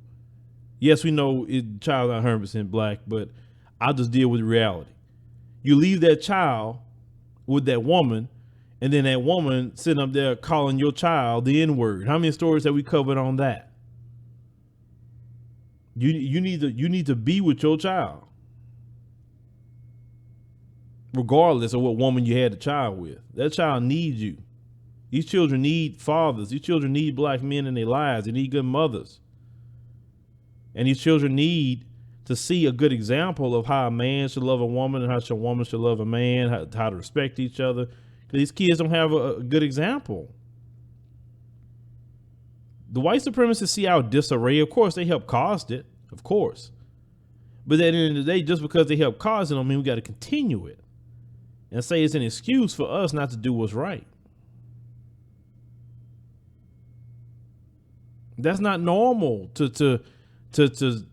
Yes, we know the child not 100% black, but I'll just deal with reality. You leave that child with that woman, and then that woman sitting up there calling your child the N-word. How many stories have we covered on that? You need to be with your child, regardless of what woman you had the child with. That child needs you. These children need fathers. These children need black men in their lives. They need good mothers. And these children need to see a good example of how a man should love a woman and how a woman should love a man, how to respect each other. Because these kids don't have a good example. The white supremacists see our disarray. Of course, they help caused it. Of course. But at the end of the day, just because they help cause it, don't mean we got to continue it and say it's an excuse for us not to do what's right. That's not normal to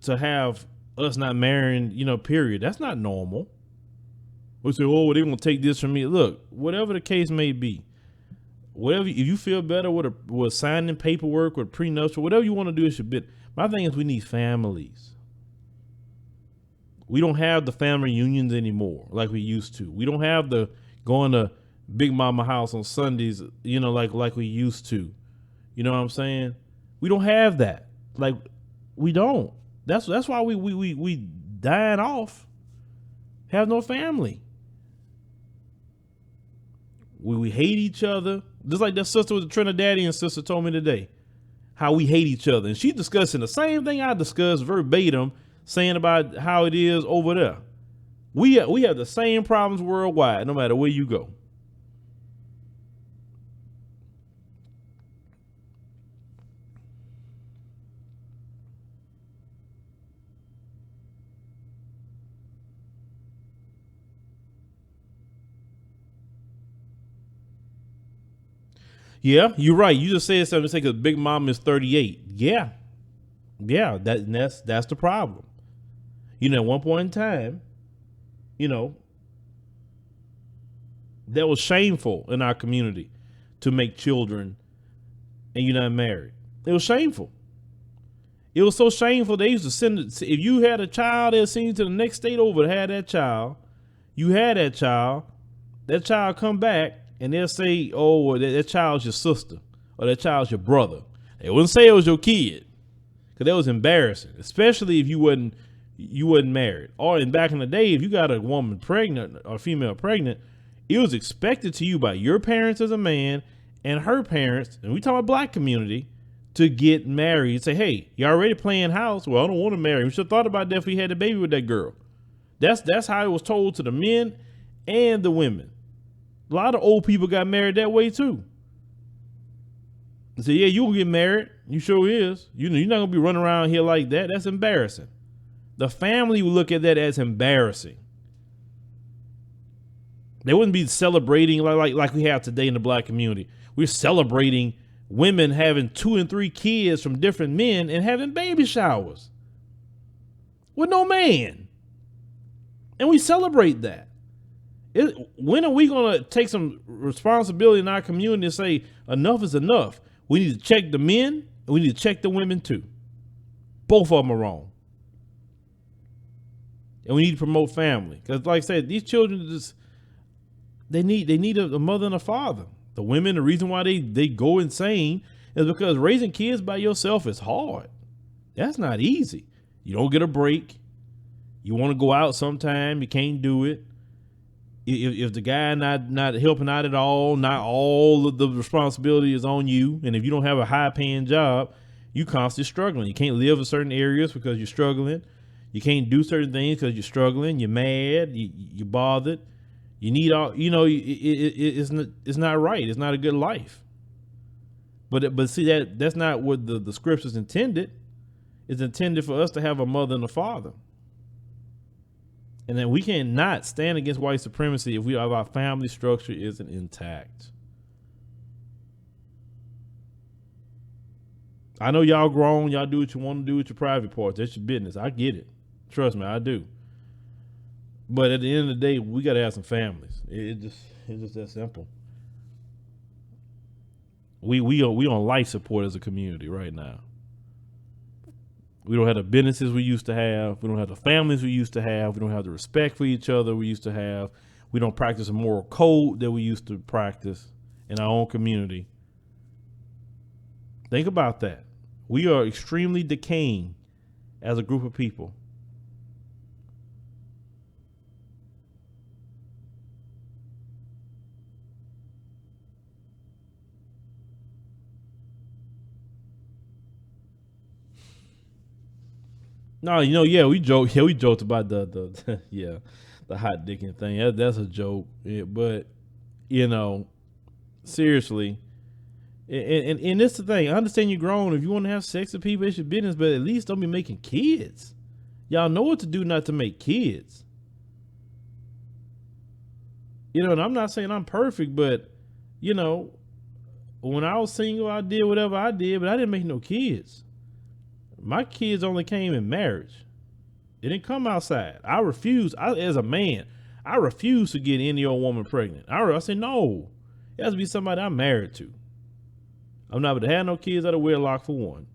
have us not marrying, period. That's not normal. We say, oh, they gonna take this from me. Look, whatever the case may be, if you feel better with signing paperwork, with prenuptial, whatever you want to do, it should be. My thing is, we need families. We don't have the family reunions anymore like we used to. We don't have the going to Big Mama house on Sundays, like we used to. You know what I'm saying? We don't have that. Like, we don't. That's why we dying off. Have no family. We hate each other. Just like that sister with the Trinidadian sister told me today, how we hate each other. And she's discussing the same thing I discussed verbatim, saying about how it is over there. We have the same problems worldwide, no matter where you go. Yeah, you're right. You just said something, say, because Big Mom is 38. Yeah, that's the problem. At one point in time, that was shameful in our community to make children and you're not married. It was shameful. It was so shameful they used to send it. If you had a child, they'll send you to the next state over to have that child. You had that child come back, and they'll say, oh, that child's your sister, or that child's your brother. They wouldn't say it was your kid, because that was embarrassing, especially if you wasn't married. Or back in the day, if you got a woman pregnant or female pregnant, it was expected to you by your parents as a man and her parents, and we talk about black community, to get married. Say, hey, you already playing house. Well, I don't want to marry. We should have thought about that if we had a baby with that girl. That's how it was told to the men and the women. A lot of old people got married that way too. They say, yeah, you'll get married. You sure is. You're not gonna be running around here like that. That's embarrassing. The family will look at that as embarrassing. They wouldn't be celebrating like we have today in the black community. We're celebrating women having 2 and 3 kids from different men and having baby showers with no man. And we celebrate that. When are we going to take some responsibility in our community and say enough is enough? We need to check the men and we need to check the women too. Both of them are wrong. And we need to promote family. Because like I said, these children they need a mother and a father. The women, the reason why they go insane is because raising kids by yourself is hard. That's not easy. You don't get a break. You want to go out sometime, you can't do it. If the guy not helping out at all, not all of the responsibility is on you. And if you don't have a high paying job, you constantly struggling. You can't live in certain areas because you're struggling. You can't do certain things because you're struggling. You're mad. You're bothered. You need all, it's not right. It's not a good life. But see, that's not what the scriptures intended. It's intended for us to have a mother and a father. And then we cannot stand against white supremacy if our family structure isn't intact. I know y'all grown, y'all do what you want to do with your private parts. That's your business. I get it. Trust me, I do. But at the end of the day, we got to have some families. It's just that simple. We on life support as a community right now. We don't have the businesses we used to have. We don't have the families we used to have. We don't have the respect for each other we used to have. We don't practice a moral code that we used to practice in our own community. Think about that. We are extremely decaying as a group of people. No, we joked about the the hot dicking thing. That's a joke. Yeah, but seriously, and this is the thing. I understand you're grown. If you want to have sex with people, it's your business. But at least don't be making kids. Y'all know what to do not to make kids. You know, and I'm not saying I'm perfect, but, you know, when I was single, I did whatever I did, but I didn't make no kids. My kids only came in marriage. It didn't come outside. I refuse. As a man, I refuse to get any old woman pregnant. I said, no, it has to be somebody I'm married to. I'm not going to have no kids out of wedlock for one.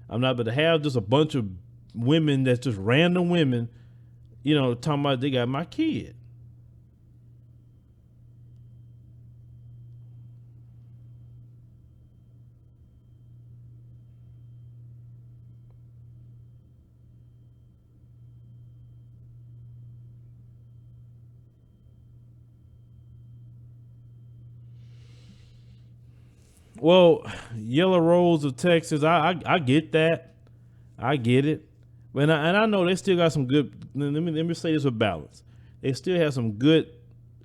I'm not going to have just a bunch of women that's just random women, you know, talking about they got my kid. Well, Yellow Rose of Texas, I get that. I get it. But I know they still got some good, let me say this with balance. They still have some good,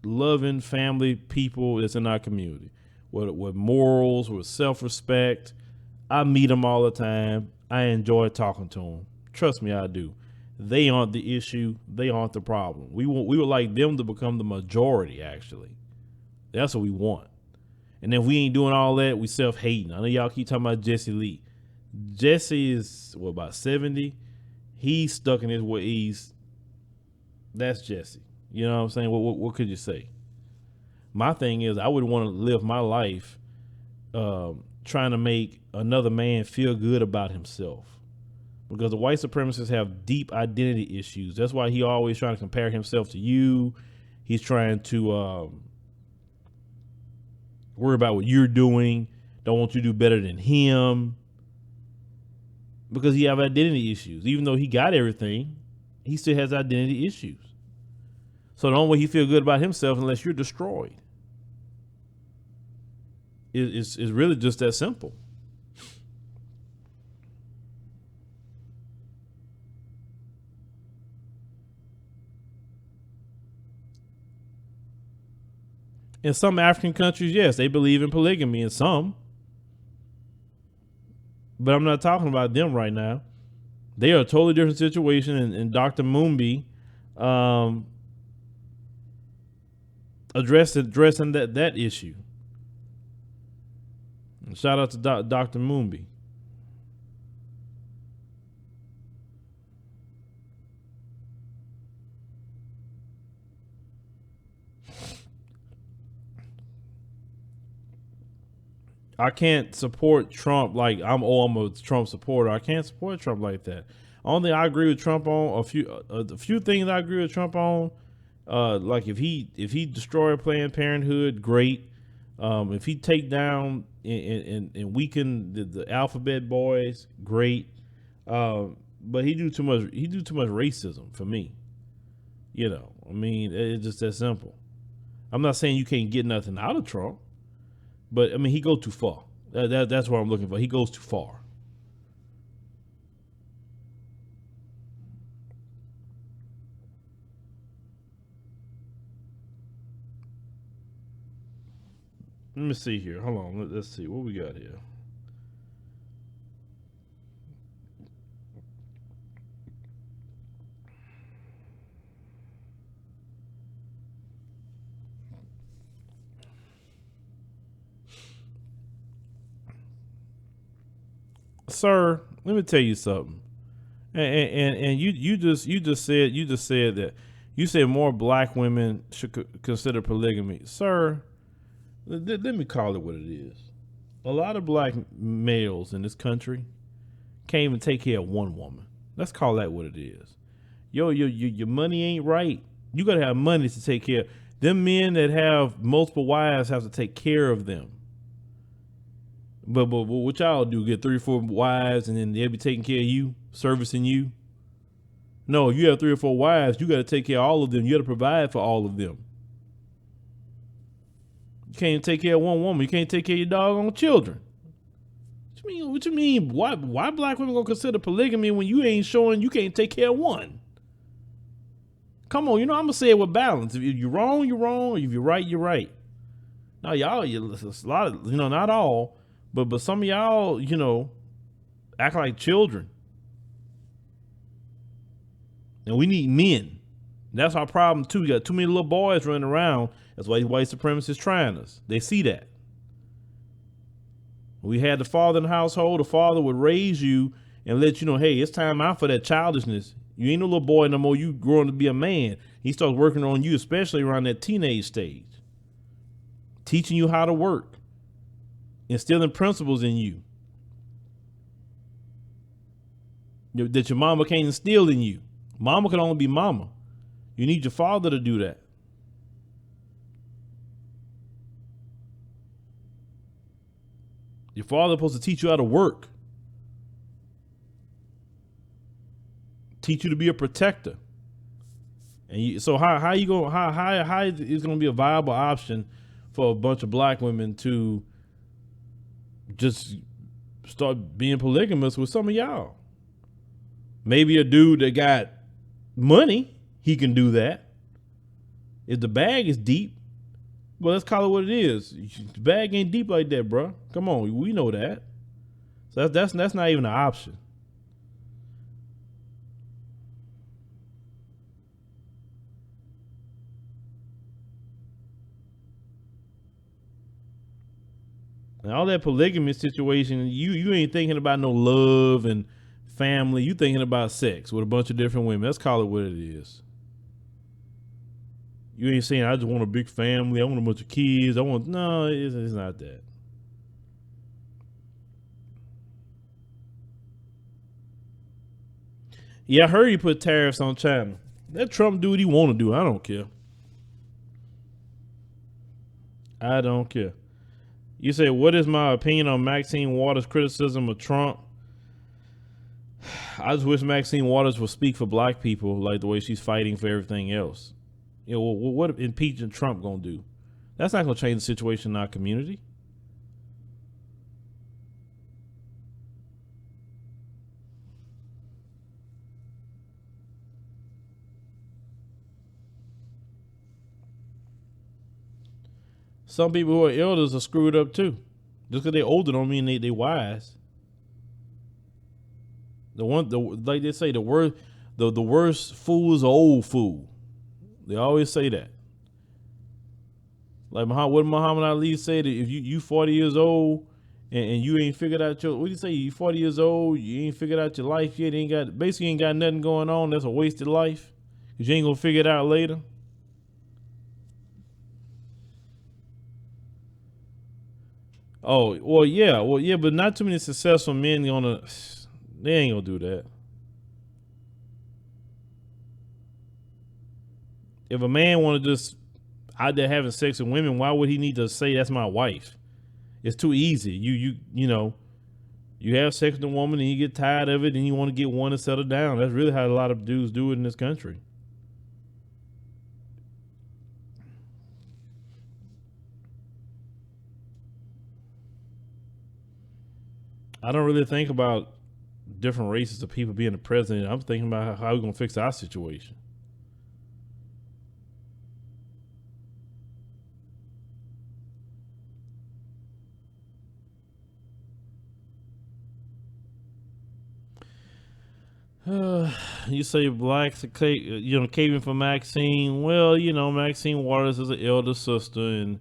loving family people that's in our community with morals, with self-respect. I meet them all the time. I enjoy talking to them. Trust me, I do. They aren't the issue. They aren't the problem. We would like them to become the majority, actually. That's what we want. And if we ain't doing all that, we self-hating. I know y'all keep talking about Jesse Lee. Jesse is, what, about 70? He's stuck in his ways. That's Jesse. You know what I'm saying? What could you say? My thing is, I would want to live my life trying to make another man feel good about himself. Because the white supremacists have deep identity issues. That's why he always trying to compare himself to you. He's trying to worry about what you're doing. Don't want you to do better than him. Because he have identity issues. Even though he got everything, he still has identity issues. So the only way he feel good about himself unless you're destroyed. It's really just that simple. In some African countries, yes, they believe in polygamy. In some. But I'm not talking about them right now. They are a totally different situation. And Dr. Mumbi addressing that issue. And shout out to Dr. Mumbi. I can't support Trump like I'm a Trump supporter. I can't support Trump like that. Only thing I agree with Trump on, a few things I agree with Trump on, like if he destroy Planned Parenthood, great. If he take down and weaken the alphabet boys, great. But he do too much racism for me. You know, I mean, it's just that simple. I'm not saying you can't get nothing out of Trump. But I mean, he goes too far. That's what I'm looking for. He goes too far. Let me see here. Hold on. Let's see what we got here. Sir, let me tell you something. And you just said that you said more black women should consider polygamy. Sir, let me call it what it is. A lot of black males in this country can't even take care of one woman. Let's call that what it is. Your money ain't right. You gotta have money to take care. Them men that have multiple wives have to take care of them. But what y'all do? Get 3 or 4 wives and then they'll be taking care of you, servicing you? No, you have 3 or 4 wives. You got to take care of all of them. You got to provide for all of them. You can't take care of one woman. You can't take care of your doggone children. What you mean? Why black women gonna consider polygamy when you ain't showing you can't take care of one? Come on, I'm gonna say it with balance. If you're wrong, you're wrong. If you're right, you're right. Now y'all, it's a lot of, not all. But some of y'all, act like children. And we need men. That's our problem too. We got too many little boys running around. That's why these white supremacists trying us. They see that. We had the father in the household. The father would raise you and let you know, hey, it's time out for that childishness. You ain't no little boy no more. You growing to be a man. He starts working on you, especially around that teenage stage. Teaching you how to work. Instilling principles in you that your mama can't instill in you. Mama can only be mama. You need your father to do that. Your father's supposed to teach you how to work. Teach you to be a protector. And so how is it going to be a viable option for a bunch of black women to just start being polygamous with some of y'all? Maybe a dude that got money, he can do that. If the bag is deep, well, let's call it what it is. The bag ain't deep like that, bro. Come on, we know that. So that's not even an option. And all that polygamy situation, you ain't thinking about no love and family. You thinking about sex with a bunch of different women. Let's call it what it is. You ain't saying, I just want a big family. I want a bunch of kids. No, it's not that. Yeah, I heard he put tariffs on China. Let Trump do what he want to do. I don't care. I don't care. You say, what is my opinion on Maxine Waters' criticism of Trump? I just wish Maxine Waters would speak for black people like the way she's fighting for everything else. You know, what impeaching Trump gonna do? That's not gonna change the situation in our community. Some people who are elders are screwed up too. Just because they're older don't mean they wise. Like they say, the worst fool is an old fool. They always say that. Like what Muhammad Ali said, if you 40 years old and you ain't figured out what do you say? You 40 years old, you ain't figured out your life yet, ain't got nothing going on. That's a wasted life because you ain't gonna figure it out later. Oh, well, yeah, but not too many successful men they ain't gonna do that. If a man want to just out there having sex with women, why would he need to say that's my wife? It's too easy. You know, you have sex with a woman and you get tired of it and you want to get one to settle down. That's really how a lot of dudes do it in this country. I don't really think about different races of people being the president. I'm thinking about how we're going to fix our situation. You say blacks are caving for Maxine. Well, Maxine Waters is an elder sister, and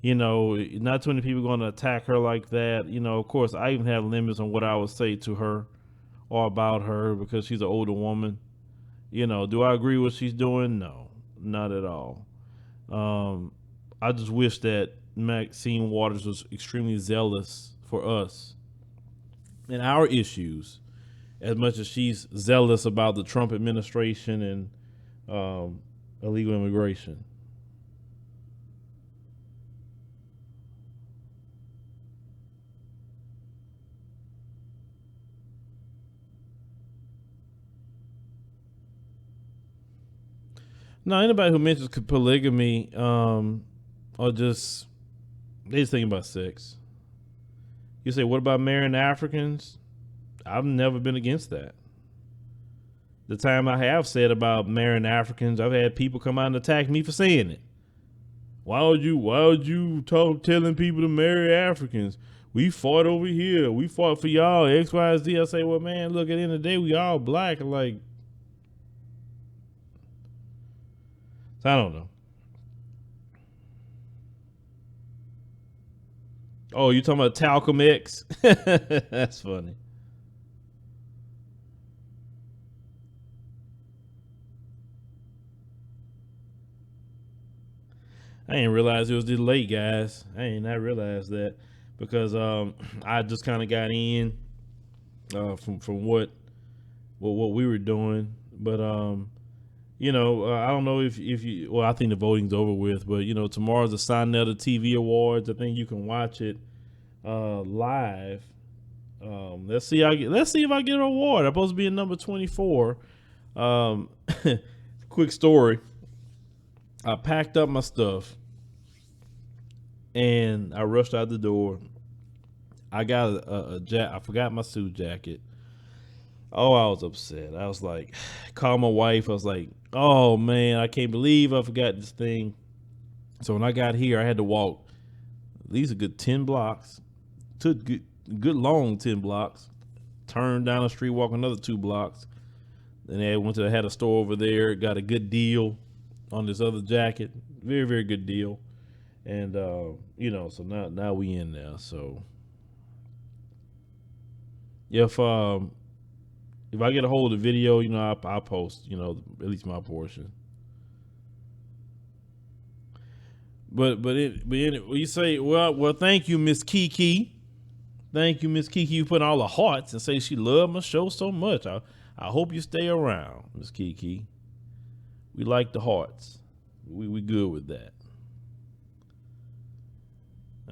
not too many people going to attack her like that. Of course, I even have limits on what I would say to her or about her because she's an older woman. Do I agree with what she's doing? No, not at all. I just wish that Maxine Waters was extremely zealous for us and our issues as much as she's zealous about the Trump administration and illegal immigration. No, anybody who mentions polygamy they just thinking about sex. You say, what about marrying Africans? I've never been against that. The time I have said about marrying Africans, I've had people come out and attack me for saying it. Why would you telling people to marry Africans? We fought over here. We fought for y'all, X, Y, Z. I say, well, man, look, at the end of the day, we all black. Like, So I don't know. Oh, you talking about Talcum X? That's funny. I didn't realize it was this late, guys. I did not realize that because I just kind of got in from what we were doing, but I don't know if you. Well, I think the voting's over with, but tomorrow's the Sonetta TV Awards. I think you can watch it live. Let's see if I get an award. I'm supposed to be in number 24. Quick story. I packed up my stuff and I rushed out the door. I got I forgot my suit jacket. Oh, I was upset. I was like, called my wife. I was like, oh man, I can't believe I forgot this thing. So when I got here, I had to walk at least a good 10 blocks. Took good long 10 blocks. Turned down the street, walk another 2 blocks. Then I had a store over there, got a good deal on this other jacket. Very, very good deal. And so now we in there. So if I get a hold of the video, I'll post, at least my portion. But you say, well, thank you, Miss Kiki. Thank you, Miss Kiki. You put all the hearts and say she loved my show so much. I hope you stay around, Miss Kiki. We like the hearts. We good with that.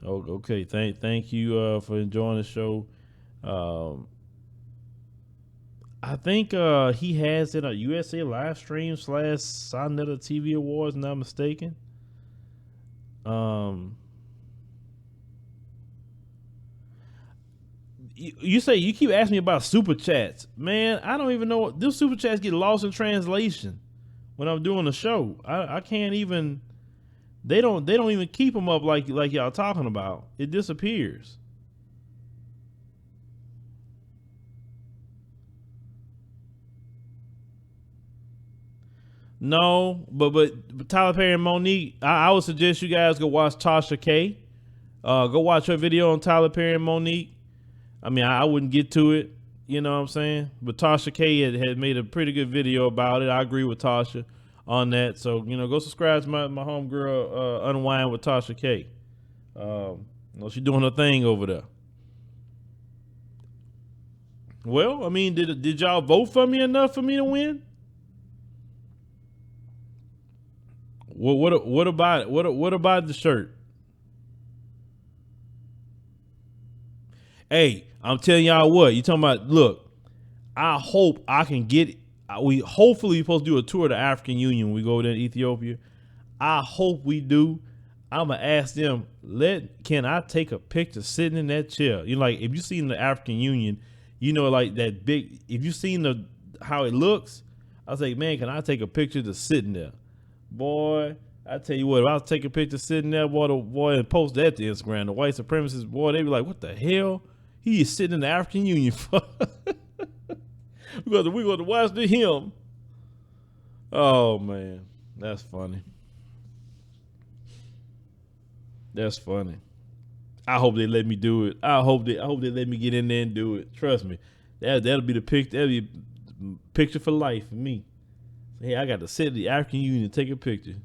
Okay. Thank you for enjoying the show. I think he has it on USA live stream / Sonetta TV Awards, not mistaken. You say you keep asking me about super chats, man. I don't even know. Those super chats get lost in translation when I'm doing the show. I can't even. They don't even keep them up like y'all talking about. It disappears. No, but Tyler Perry and Monique, I would suggest you guys go watch Tasha K. Go watch her video on Tyler Perry and Monique. I mean, I wouldn't get to it, you know what I'm saying? But Tasha K had made a pretty good video about it. I agree with Tasha on that. So, go subscribe to my homegirl, Unwind with Tasha K. She's doing her thing over there. Well, I mean, did y'all vote for me enough for me to win? What about the shirt? Hey, I'm telling y'all what. You talking about? Look, I hope I can get. Hopefully we're supposed to do a tour of the African Union when we go there to Ethiopia. I hope we do. I'm gonna ask them. Can I take a picture sitting in that chair? Like if you seen the African Union, like that big. If you seen how it looks, I was like, man, can I take a picture just sitting there? Boy, I tell you what, if I was taking a picture sitting there, boy, and post that to Instagram, the white supremacists, boy, they be like, what the hell? He is sitting in the African Union for. We're going to watch him. Oh man, that's funny. That's funny. I hope they let me do it. I hope they let me get in there and do it. Trust me, that'll be the picture. That'll be a picture for life for me. Hey, I got to sit at the African Union and take a picture.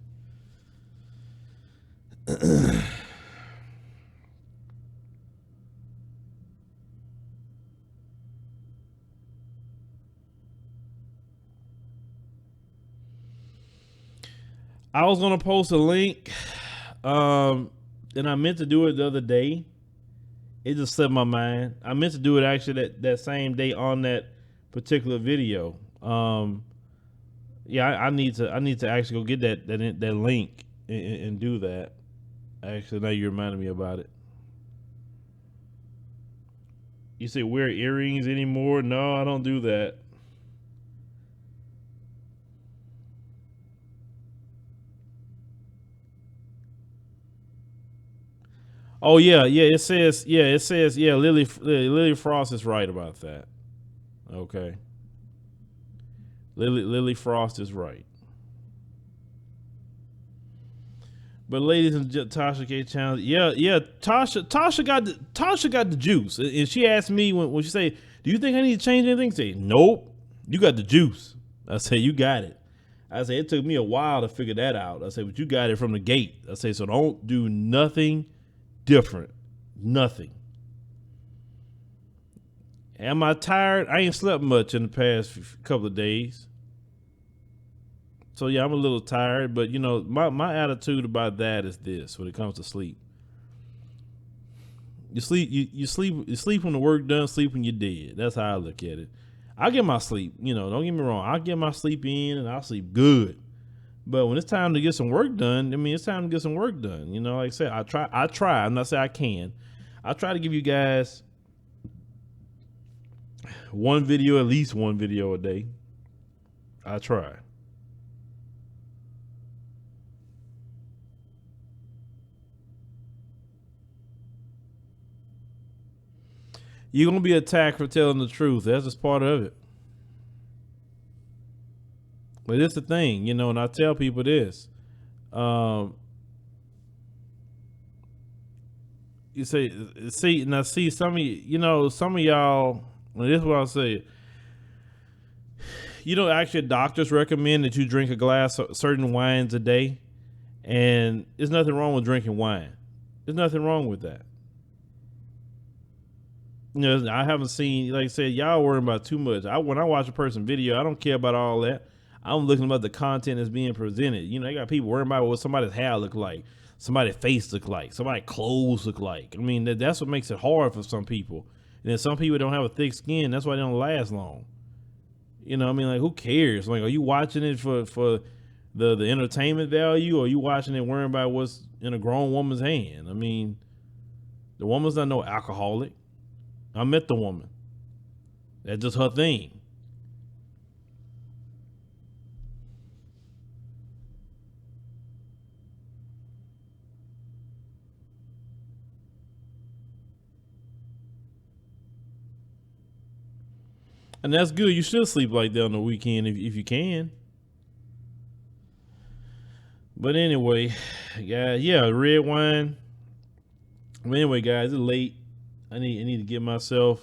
I was gonna post a link, and I meant to do it the other day. It just slipped my mind. I meant to do it actually that same day on that particular video. Yeah, I need to actually go get that link and do that. Actually, now you reminded me about it. You say wear earrings anymore? No, I don't do that. Oh yeah. It says Lily Frost is right about that. Okay. Lily Frost is right. But ladies and Tasha K challenge, yeah. Tasha got the juice, and she asked me when she say, "Do you think I need to change anything?" I say, "Nope, you got the juice." I say, "You got it." I say, "It took me a while to figure that out." I say, "But you got it from the gate." I say, "So don't do nothing different, nothing." Am I tired? I ain't slept much in the past couple of days. So yeah, I'm a little tired, but you know, my attitude about that is this: when it comes to sleep, you sleep when the work done, sleep when you're dead. That's how I look at it. I get my sleep, you know, don't get me wrong. I get my sleep in and I'll sleep good. But when it's time to get some work done, I mean, it's time to get some work done. You know, like I said, I try. I'm not saying I can. I try to give you guys at least one video a day. I try. You're going to be attacked for telling the truth. That's just part of it. But it's the thing, you know, and I tell people this. You say, see, some of y'all, and this is what I'll say. You know, actually, doctors recommend that you drink a glass of certain wines a day. And there's nothing wrong with drinking wine. There's nothing wrong with that. You know, I haven't seen, like I said, y'all worrying about too much. When I watch a person video, I don't care about all that. I'm looking about the content that's being presented. You know, they got people worrying about what somebody's hair look like, somebody's face look like, somebody's clothes look like. I mean, that's what makes it hard for some people. And then some people don't have a thick skin. That's why they don't last long. You know, I mean, like, who cares? Like, are you watching it for the entertainment value, or are you watching it worrying about what's in a grown woman's hand? I mean, the woman's not no alcoholic. I met the woman. That's just her thing. And that's good. You should sleep like that on the weekend if you can. But anyway, guys, yeah, red wine. But anyway, guys, it's late. I need to get myself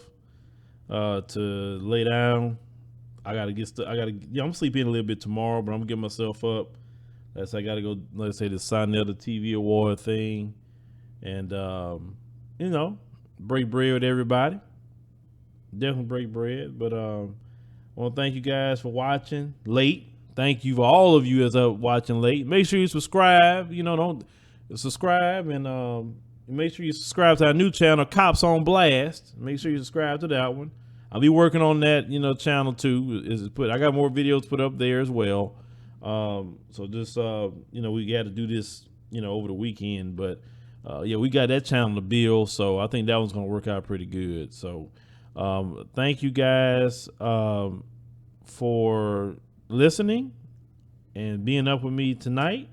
to lay down. I'm gonna sleep in a little bit tomorrow, but I'm gonna get myself up. I gotta go, let's say, the Sonetta TV Award thing, and you know, break bread with everybody. Definitely break bread. But I want to thank you guys for watching late. Thank you for all of you as up watching late. Make sure you subscribe. You know, don't subscribe, and make sure you subscribe to our new channel, Cops on Blast. Make sure you subscribe to that one. I'll be working on that, you know, channel too. I got more videos put up there as well. So just you know, we got to do this, you know, over the weekend. But yeah, we got that channel to build, so I think that one's gonna work out pretty good. So thank you guys for listening and being up with me tonight.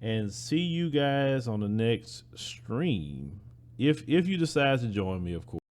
And see you guys on the next stream, if you decide to join me, of course.